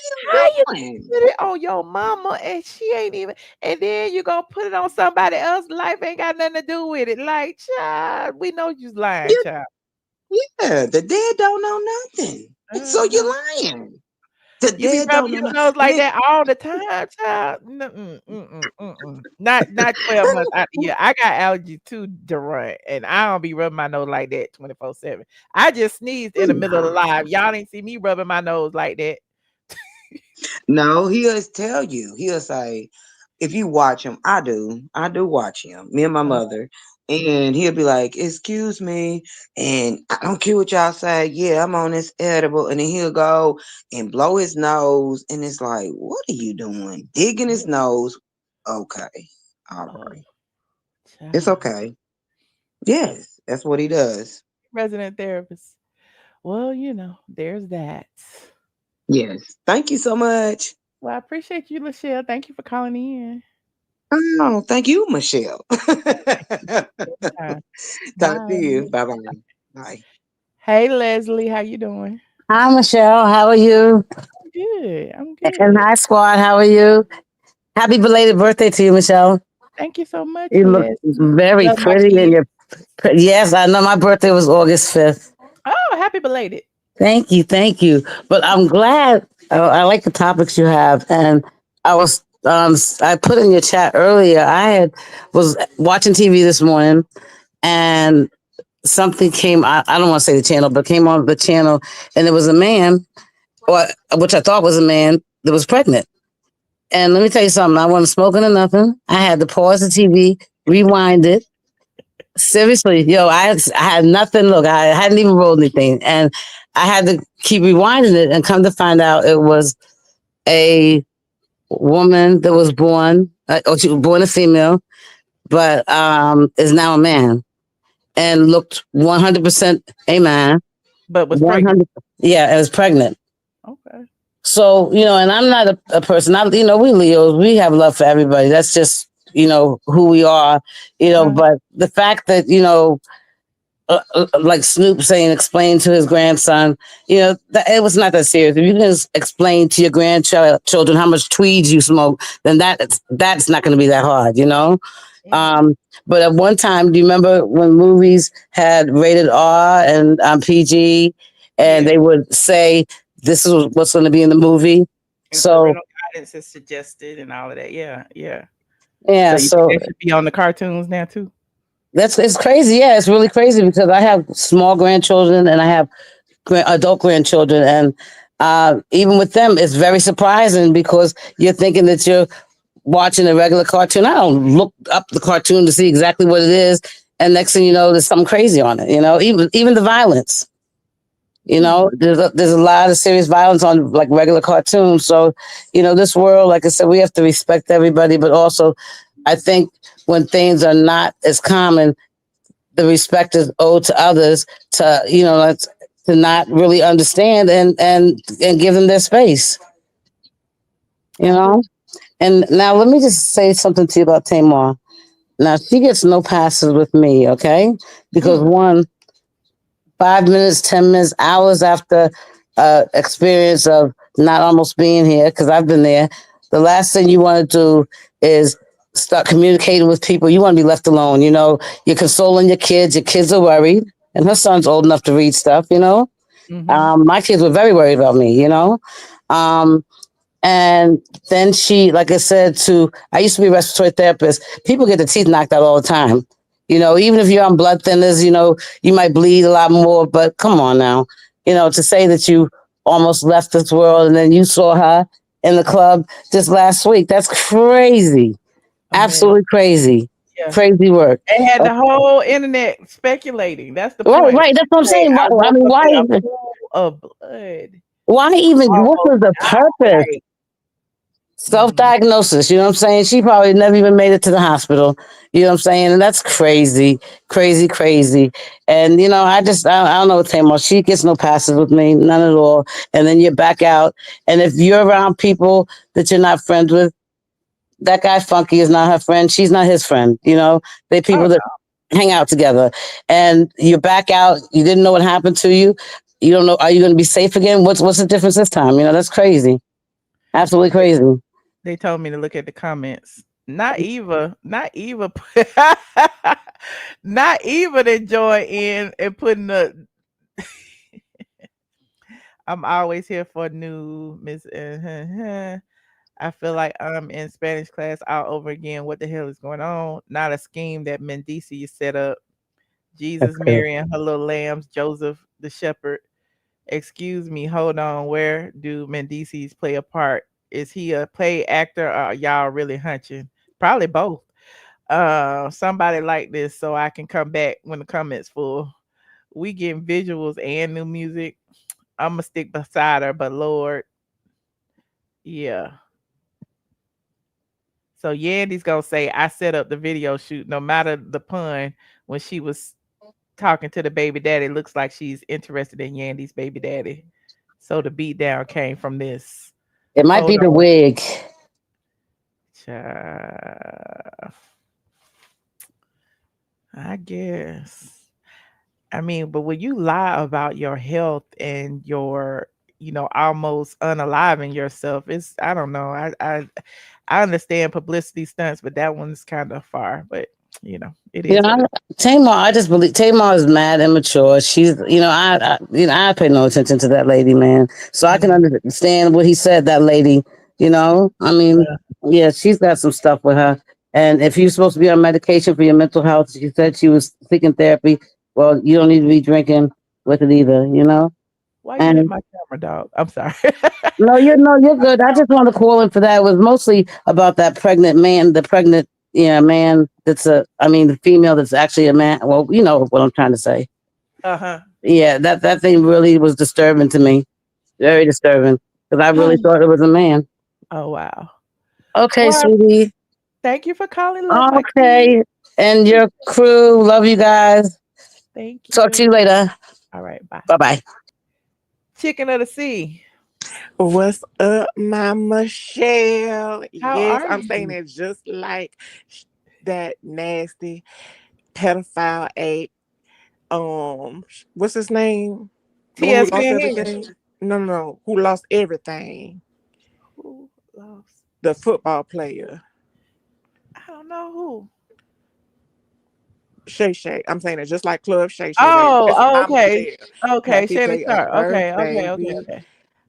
it on your mama and she ain't even, and then you gonna put it on somebody else's life, ain't got nothing to do with it. Like, child, we know you's lying, child. Yeah, the dead don't know nothing. So you're lying. The You be dead don't rubbing know your nose like nothing. that all the time, child. Not 12 months out the year. I got allergies too, Durant, and I don't be rubbing my nose like that 24/7. I just sneezed in the middle of the live. Y'all didn't see me rubbing my nose like that. No, he'll tell you. He'll say, if you watch him, I do watch him, me and my mother, and he'll be like, excuse me, and I don't care what y'all say, yeah, I'm on this edible, and then he'll go and blow his nose, and it's like, what are you doing? Digging his nose. Okay. All right. It's okay. Yes, that's what he does. Resident therapist. Well, you know, there's that. Yes. Thank you so much. Well, I appreciate you, Michelle. Thank you for calling in. Oh, thank you, Michelle. Talk to you. Bye-bye. Bye. Hey, Leslie, how you doing? Hi, Michelle. How are you? I'm good. I'm good. And hi, squad. How are you? Happy belated birthday to you, Michelle. Thank you so much. You look very Love my pretty. And kids. yes, I know my birthday was August 5th. Oh, happy belated. Thank you. Thank you. But I'm glad. I like the topics you have. And I was, I put in your chat earlier, was watching TV this morning and something came, I don't want to say the channel, but came on the channel and there was a man, which I thought was a man that was pregnant. And let me tell you something, I wasn't smoking or nothing. I had to pause the TV, rewind it. Seriously, yo, I had nothing. Look, I hadn't even rolled anything. And I had to keep rewinding it and come to find out it was a woman that was born, or she was born a female, but is now a man and looked 100% a man. But was 100. pregnant. Yeah, I was pregnant. Okay. So, and I'm not a person, we Leos, we have love for everybody. That's just, who we are, but the fact that, like Snoop saying, explain to his grandson, that it was not that serious. If you can explain to your grandchildren how much tweeds you smoke, then that's not going to be that hard, But at one time, do you remember when movies had rated R and PG, and they would say, this is what's going to be in the movie? And so parental guidance is suggested and all of that. Yeah. Yeah. So you think they should be on the cartoons now too? It's crazy. Yeah, it's really crazy because I have small grandchildren and I have adult grandchildren, and even with them, it's very surprising because you're thinking that you're watching a regular cartoon. I don't look up the cartoon to see exactly what it is, and next thing you know, there's something crazy on it. Even the violence. There's a lot of serious violence on like regular cartoons. So, this world, like I said, we have to respect everybody, but also, I think when things are not as common, the respect is owed to others to not really understand and give them their space. And now let me just say something to you about Tamar. Now she gets no passes with me, okay? Because 5 minutes, 10 minutes, hours after experience of not almost being here, because I've been there, the last thing you want to do is start communicating with people. You want to be left alone. You're consoling your kids are worried, and her son's old enough to read stuff. My kids were very worried about me. And then she, like I said, I used to be a respiratory therapist. People get their teeth knocked out all the time. Even if you're on blood thinners, you might bleed a lot more, but come on now, to say that you almost left this world and then you saw her in the club just last week, that's crazy. Absolutely crazy. Yeah. Crazy work. They had the whole internet speculating. That's the point. Right. That's what I'm saying. Why even? Of blood. Why even? What was the purpose? Self-diagnosis, you know what I'm saying? She probably never even made it to the hospital. You know what I'm saying? And that's crazy, crazy, crazy. And, I don't know what Tamar. She gets no passes with me, none at all. And then you're back out. And if you're around people that you're not friends with, that guy Funky is not her friend. She's not his friend. They people that hang out together. And you're back out. You didn't know what happened to you. You don't know. Are you going to be safe again? What's the difference this time? That's crazy. Absolutely crazy. They told me to look at the comments. Not Eva to join in and putting the I'm always here for new Miss I feel like I'm in Spanish class all over again. What the hell is going on? Not a scheme that Mendeecees set up. Jesus, Mary, and her little lambs, Joseph the shepherd. Excuse me, hold on. Where do Mendeecees play a part? Is he a play actor or are y'all really hunching? Probably both. Somebody like this so I can come back when the comments full. We getting visuals and new music. I'm gonna stick beside her, but Lord, yeah. So Yandy's gonna say I set up the video shoot. No matter the pun, when she was talking to the baby daddy, looks like she's interested in Yandy's baby daddy. So the beat down came from this. It might be the wig. I guess. I mean, but when you lie about your health and your, almost unaliving yourself, I don't know. I understand publicity stunts, but that one's kind of far. But it is. Tamar, I just believe Tamar is mad immature. She's, I pay no attention to that lady, man. So I can understand what he said. That lady, yeah, she's got some stuff with her. And if you're supposed to be on medication for your mental health, she said she was seeking therapy. Well, you don't need to be drinking with it either, Why you hit my camera, dog? I'm sorry. No, you're good. I just want to call in for that. It was mostly about that pregnant man, man that's the female that's actually a man. Well, you know what I'm trying to say. Yeah, that thing really was disturbing to me. Very disturbing. Because I really thought it was a man. Oh, wow. Okay, well, sweetie. Thank you for calling. Okay. And your crew, love you guys. Thank you. Talk to you later. All right, bye. Bye-bye. Chicken of the Sea. What's up, my Michelle? How Yes, are I'm you? saying it just like that nasty pedophile ape. What's his name? The one who TSP lost Henry. everything? No. Who lost everything? Who lost? The football player. I don't know who. Shay Shay. I'm saying it just like Club Shay Shay, baby. That's what Oh, I'm okay. saying. Okay, Happy Shannon day of Sharp. birth, Okay. baby.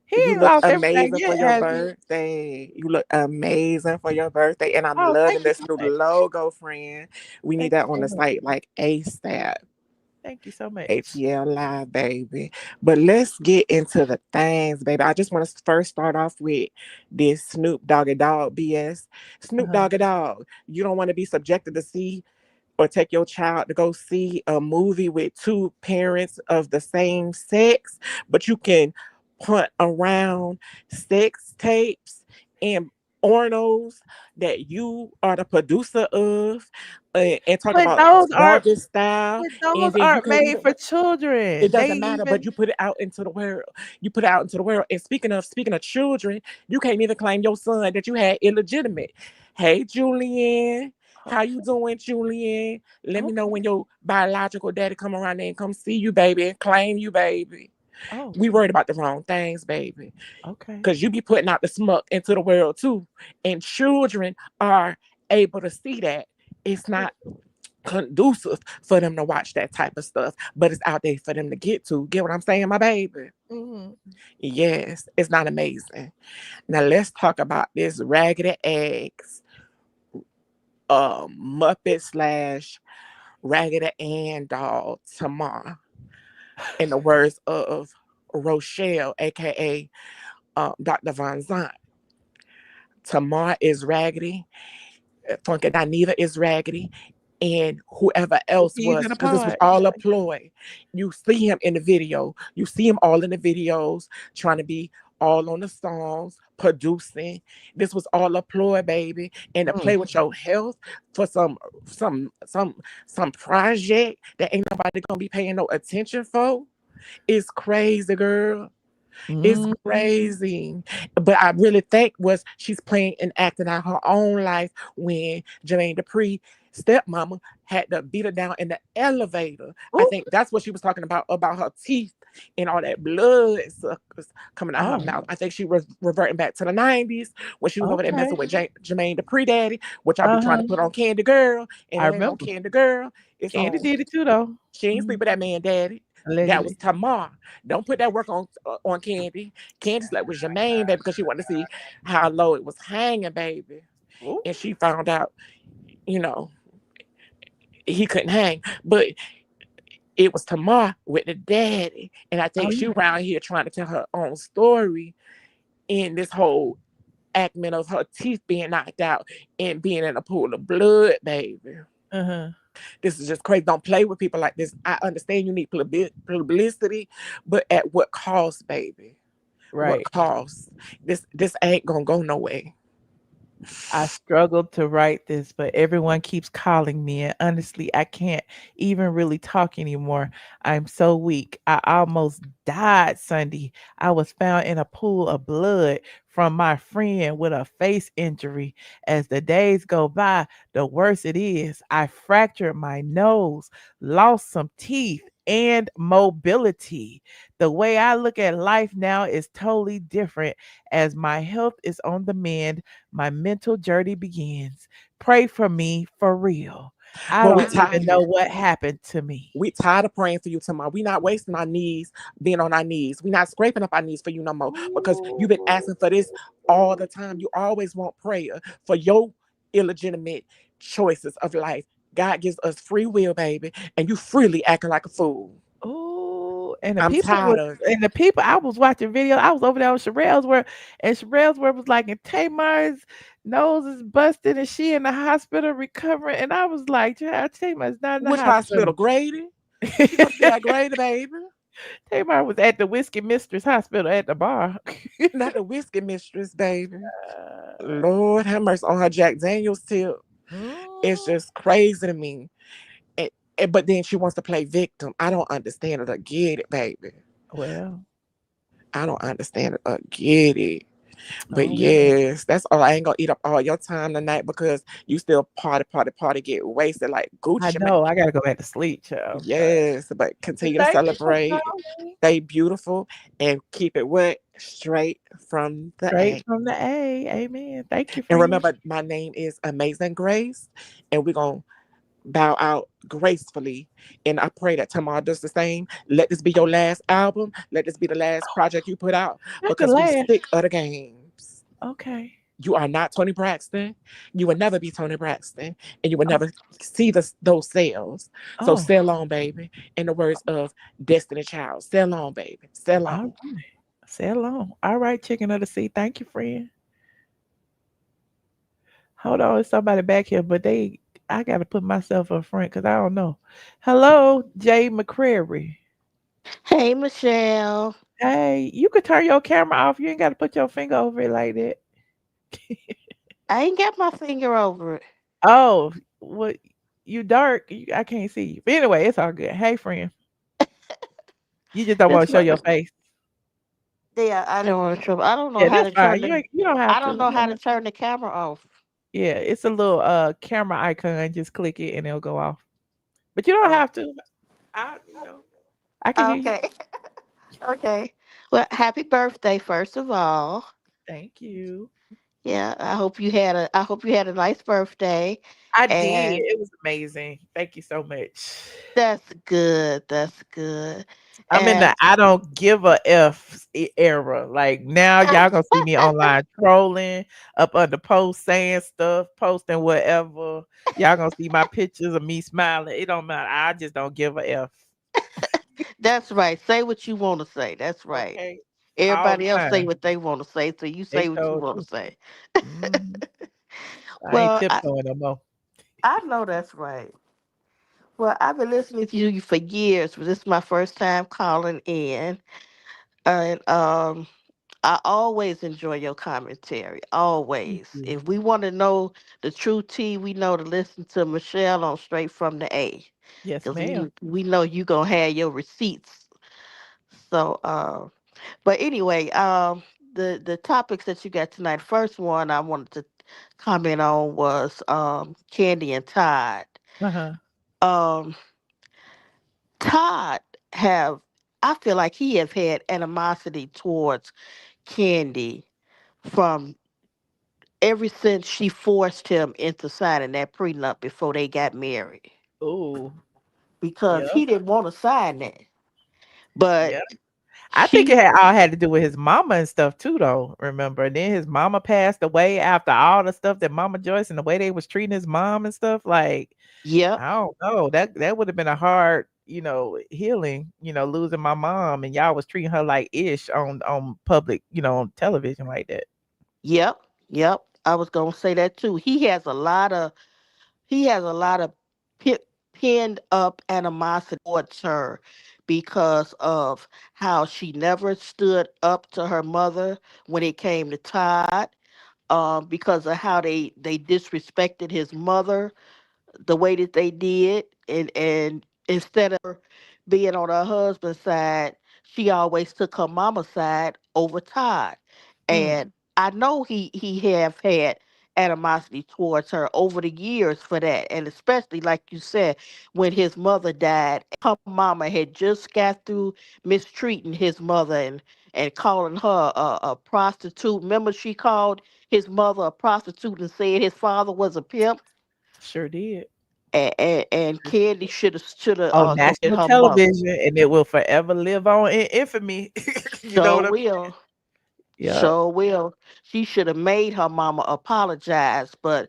He You ain't look lost everything amazing for yet, your has he? birthday. You look amazing for your birthday. And I'm Oh, thank loving you this so new much. logo, friend. We need Thank you that on so the much. site like ASAP. Thank you so much. ATLien, baby. But let's get into the things, baby. I just want to first start off with this Snoop Doggy Dogg BS. Snoop Doggy Dogg, you don't want to be subjected to see or take your child to go see a movie with two parents of the same sex, but you can punt around sex tapes and ornos that you are the producer of, and talk But about those doggy style, and then you aren't can't made even. for children. It They doesn't matter, but even you put it out into the world. You put it out into the world. And speaking of children, you can't even claim your son that you had illegitimate. Hey, Julian. How you doing, Julian? Let me know when your biological daddy come around there and come see you, baby, and claim you, baby. Oh. We worried about the wrong things, baby. Okay. Because you be putting out the smuck into the world too. And children are able to see that. It's not conducive for them to watch that type of stuff, but it's out there for them to get to. Get what I'm saying, my baby? Mm-hmm. Yes, it's not amazing. Now let's talk about this raggedy eggs Muppet / Raggedy Ann doll Tamar, in the words of Rochelle, aka Dr. Von Zant. Tamar is raggedy, Funky Dineva is raggedy, and whoever else He's was, in a because this was pod. all a ploy. You see him in the video. You see him all in the videos, trying to be all on the songs, producing. This was all a ploy, baby. And to play with your health for some project that ain't nobody gonna be paying no attention for. It's crazy, girl. It's crazy. But I really think was she's playing and acting out her own life when Jermaine Dupri stepmama had to beat her down in the elevator. I think that's what she was talking about her teeth and all that blood suckers coming out her mouth. I think she was reverting back to the 90s when she was over there messing with Jermaine Dupri daddy, which I be trying to put on Kandi Girl, and I it ain't on remember. Kandi Girl. It's Kandi on. did it too, though. She ain't sleep with that man daddy. Allegedly. That was Tamar. Don't put that work on Kandi. Kandi slept with Jermaine, baby, because she wanted to see how low it was hanging, baby. Ooh. And she found out, he couldn't hang. But it was Tamar with the daddy. And I think she around here trying to tell her own story in this whole acting of her teeth being knocked out and being in a pool of blood, baby. This is just crazy. Don't play with people like this. I understand you need publicity, but at what cost, baby? Right. What cost? This ain't gonna go nowhere. I struggled to write this, but everyone keeps calling me, and honestly, I can't even really talk anymore. I'm so weak. I almost died Sunday. I was found in a pool of blood from my friend with a face injury. As the days go by, the worse it is. I fractured my nose, lost some teeth, and mobility. The way I look at life now is totally different as my health is on the mend. My mental journey begins. Pray for me for real. I Well, don't even know what happened to me. We tired of praying for you, Tamar. We not wasting our knees, being on our knees. We not scraping up our knees for you no more because you've been asking for this all the time. You always want prayer for your illegitimate choices of life. God gives us free will, baby, and you freely acting like a fool. Oh, and the I'm people tired of it. and the people I was watching videos. I was over there on Sherelle's where, and Sherelle's where was like, and Tamar's nose is busted, and she in the hospital recovering. And I was like, Tamar's not in the Which hospital? Grady? She must be at Grady, baby. Tamar was at the Whiskey Mistress Hospital at the bar. Not the Whiskey Mistress, baby. Lord have mercy on her Jack Daniels tip. It's just crazy to me. But then she wants to play victim. I don't understand it or get it, baby. Well, I don't understand it or get it. But Oh, yes, that's all. I ain't gonna eat up all your time tonight because you still party, get wasted like I Gucci man. know. I gotta go back to sleep, child. Yes, but continue to Thank you for celebrate, calling. stay beautiful, and keep it what? Straight from the Straight A. from the A. Amen. Thank you, And friend. remember, my name is Amazing Grace, and we're gonna bow out gracefully. And I pray that Tamar does the same. Let this be your last album. Let this be the last project you put out Not the because we last. sick of the games. Okay. You are not Tony Braxton. You will never be Tony Braxton, and you will Oh. never see those sales. So Oh. sail on, baby. In the words of Destiny Child, sail on, baby. Sail on. All right. Sail on. All right, chicken of the sea. Thank you, friend. Hold on, there's somebody back here, but I gotta put myself up front because I don't know. Hello, Jay McCrary. Hey, Michelle. Hey, you could turn your camera off. You ain't gotta put your finger over it like that. I ain't got my finger over it. Oh, what? You dark. I can't see you. But anyway, it's all good. Hey, friend. You just don't want That's to show what. your face. Yeah, I don't want to trouble. I don't know Yeah, how that's to fine. turn You don't have I don't to. know how to turn the camera off. Yeah, it's a little camera icon. Just click it and it'll go off. But you don't Oh, have to. I can hear you. okay. Okay. Well, happy birthday, first of all. Thank you. Yeah, I hope you had a nice birthday. I did. And It was amazing. Thank you so much. that's good. That's good. I'm in the And I don't give a F era. Like now, y'all gonna see me online trolling up under posts, saying stuff, posting whatever. Y'all gonna see my pictures of me smiling. It don't matter. I just don't give a F. that's right. Say what you want to say. That's right. Okay, all the Everybody else say time. what they want to say, so you They say what you showed want to you. say. Mhm. I ain't Well, tiptoeing no more. I know that's right. Well, I've been listening to you for years, but this is my first time calling in. And I always enjoy your commentary. Thank Always. you. If we want to know the true tea, we know to listen to Michelle on Straight from the A. Yes, Because ma'am. we know you gonna have your receipts. So but anyway, the topics that you got tonight, first one I wanted to comment on was Kandi and Todd. Uh-huh. Um Todd have I feel like he have had animosity towards Kandi from ever since she forced him into signing that prenup before they got married. Oh, Because yeah, he didn't want to sign that. But yeah. I think it she all had to do with his mama and stuff too, though. Remember, and then his mama passed away after all the stuff that Mama Joyce and the way they was treating his mom and stuff. Like, Yep. I don't know. That would have been a hard, healing. Losing my mom and y'all was treating her like ish on public, on television like that. Yep. Yep. I was gonna say that too. He has a lot of pi pinned up animosity towards her because of how she never stood up to her mother when it came to Todd, because of how they disrespected his mother the way that they did, and instead of her being on her husband's side, she always took her mama's side over Todd. Mm, And I know he have had animosity towards her over the years for that, and especially like you said, when his mother died, her mama had just got through mistreating his mother and calling her a prostitute. Remember, she called his mother a prostitute and said his father was a pimp. sure did. And Kandi should have On go get national her mother. television, and it will forever live on in infamy. You know Sure what I mean? will. Yep. Sure will. She should have made her mama apologize, but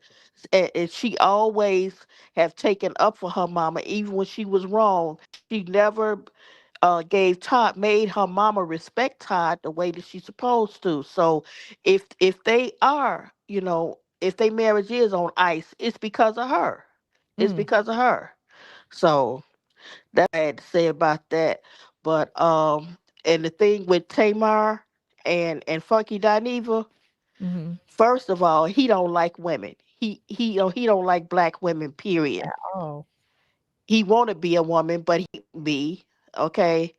and she always have taken up for her mama, even when she was wrong. She never made her mama respect Todd the way that she's supposed to. So if they are, if their marriage is on ice, it's because of her. It's Mm, because of her. So that I had to say about that. But and the thing with Tamar and Funky Dineva, mhm. first of all, he don't like women. He don't like black women. Period. Oh. He want to be a woman, but he can't be. Okay.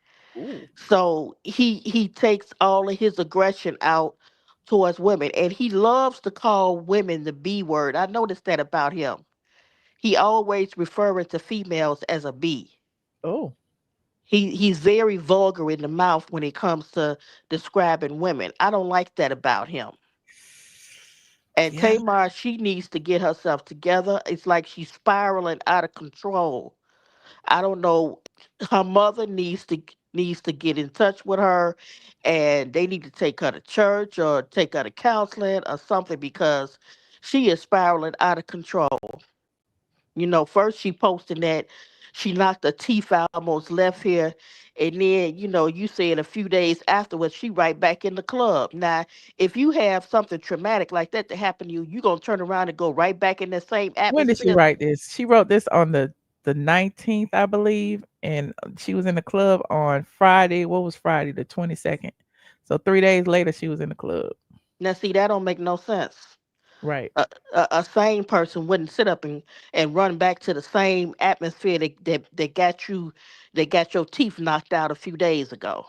So he takes all of his aggression out towards women, and he loves to call women the B word. I noticed that about him. He always referring to females as a B. Oh. He's very vulgar in the mouth when it comes to describing women. I don't like that about him. And Yeah. Tamar, she needs to get herself together. It's like she's spiraling out of control. I don't know. Her mother needs to get in touch with her, and they need to take her to church or take her to counseling or something, because she is spiraling out of control. You know, first she posted that she knocked her teeth out, almost left here, and then you said a few days afterwards she right back in the club. Now, if you have something traumatic like that to happen to you, you gonna turn around and go right back in that same When did she atmosphere. write this? She wrote this on the 19th, I believe, and she was in the club on Friday. What was Friday? The 22nd. So 3 days later, she was in the club. Now, see, that don't make no sense. Right. A sane person wouldn't sit up and run back to the same atmosphere that got your teeth knocked out a few days ago.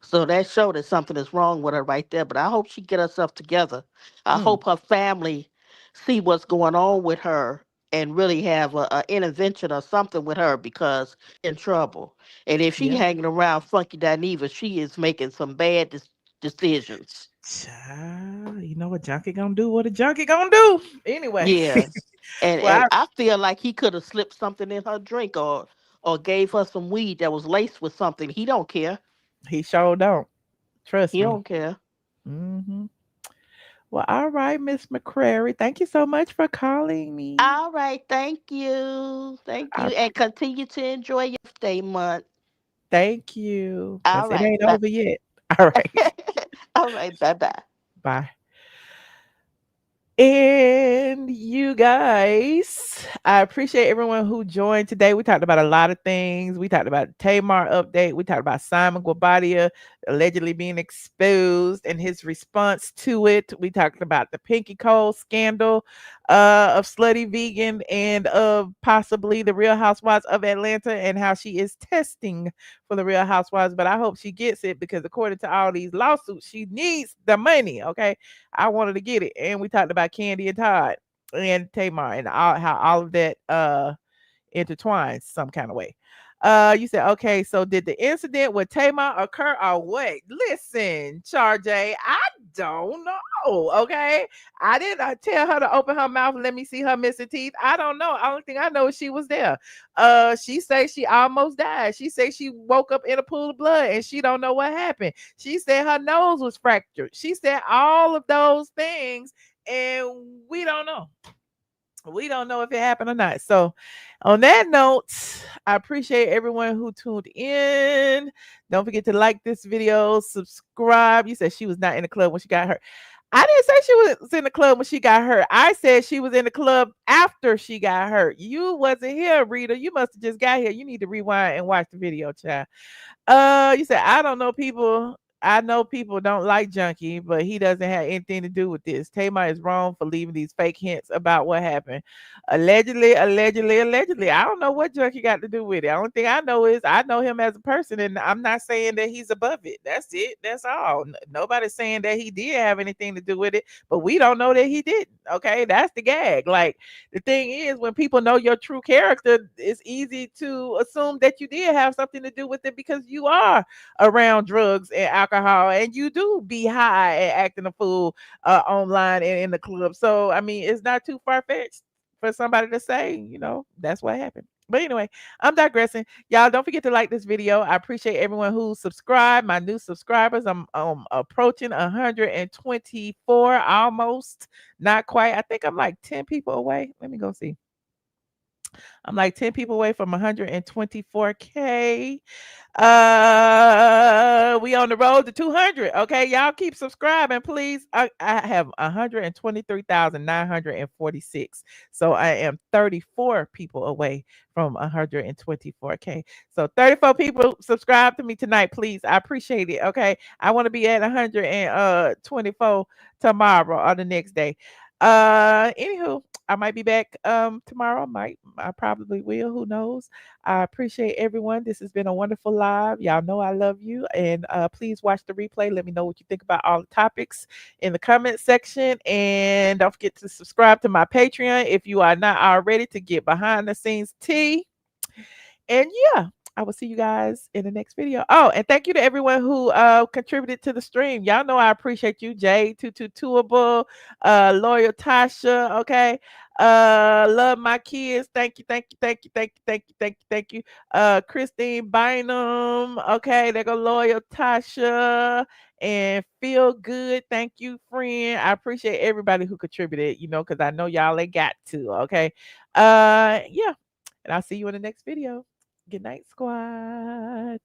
So that showed that something is wrong with her right there. But I hope she get herself together. I hope her family see what's going on with her and really have a intervention or something with her, because in trouble. And if she Yeah. hanging around Funky Dineva, she is making some bad decisions. Child, you know what junkie gonna do? What a junkie gonna do? Anyway. Yeah. And Well, and I feel like he could have slipped something in her drink, or gave her some weed that was laced with something. He don't care. he sure don't. Trust He me. don't care. Hmm. Well, all right, Miss McCrary. Thank you so much for calling me. All right, thank you. Thank you. And continue to enjoy your birthday month. Thank you. All Because it right. ain't over yet. All right. All right. Bye-bye. Bye. And you guys, I appreciate everyone who joined today. We talked about a lot of things. We talked about the Tamar update. We talked about Simon Guobadia allegedly being exposed and his response to it. We talked about the Pinky Cole scandal of Slutty Vegan and of possibly the Real Housewives of Atlanta and how she is testing for the Real Housewives. But I hope she gets it, because according to all these lawsuits, she needs the money. Okay. I wanted to get it. And we talked about Kandi and Todd and Tamar and how all of that intertwines some kind of way. You said, okay, so did the incident with Tamar occur or what? Listen, Charjay, I don't know. Okay. I didn't tell her to open her mouth and let me see her missing teeth. I don't know. Only thing I know is she was there. She say she almost died. She say she woke up in a pool of blood and she don't know what happened. She said her nose was fractured. She said all of those things, and we don't know. We don't know if it happened or not. So on that note, I appreciate everyone who tuned in. Don't forget to like this video, subscribe. You said she was not in the club when she got hurt. I didn't say she was in the club when she got hurt. I said she was in the club after she got hurt. You wasn't here, Rita. You must have just got here. You need to rewind and watch the video, child. You said, I don't know people. I know people don't like Junkie, but he doesn't have anything to do with this. Tamar is wrong for leaving these fake hints about what happened. Allegedly. I don't know what Junkie got to do with it. The only thing I know is I know him as a person, and I'm not saying that he's above it. That's it. That's all. Nobody's saying that he did have anything to do with it, but we don't know that he didn't. Okay, that's the gag. Like, the thing is, when people know your true character, it's easy to assume that you did have something to do with it, because you are around drugs and alcohol, and you do be high and acting a fool online and in the club. So I mean, it's not too far-fetched for somebody to say, that's what happened. But anyway, I'm digressing. Y'all don't forget to like this video. I appreciate everyone who subscribed. My new subscribers, I'm approaching 124, almost, not quite. I think I'm like 10 people away. Let me go see. I'm like 10 people away from 124K. We on the road to 200. Okay, y'all keep subscribing, please. I have 123,946. So I am 34 people away from 124K. So 34 people subscribe to me tonight, please. I appreciate it. Okay, I want to be at 124 tomorrow or the next day. Anywho, I might be back tomorrow. I probably will. Who knows? I appreciate everyone. This has been a wonderful live. Y'all know I love you. And please watch the replay. Let me know what you think about all the topics in the comment section. And don't forget to subscribe to my Patreon if you are not already, to get behind the scenes tea. And yeah, I will see you guys in the next video. Oh, and thank you to everyone who contributed to the stream. Y'all know I appreciate you. Jay, Tutuable, Loyal Tasha, okay. Love my kids. Thank you, thank you, thank you, thank you, thank you, thank you, thank you. Christine Bynum, okay, there go Loyal Tasha. And Feel Good, thank you, friend. I appreciate everybody who contributed, because I know y'all ain't got to, okay. Yeah, and I'll see you in the next video. Good night, squad.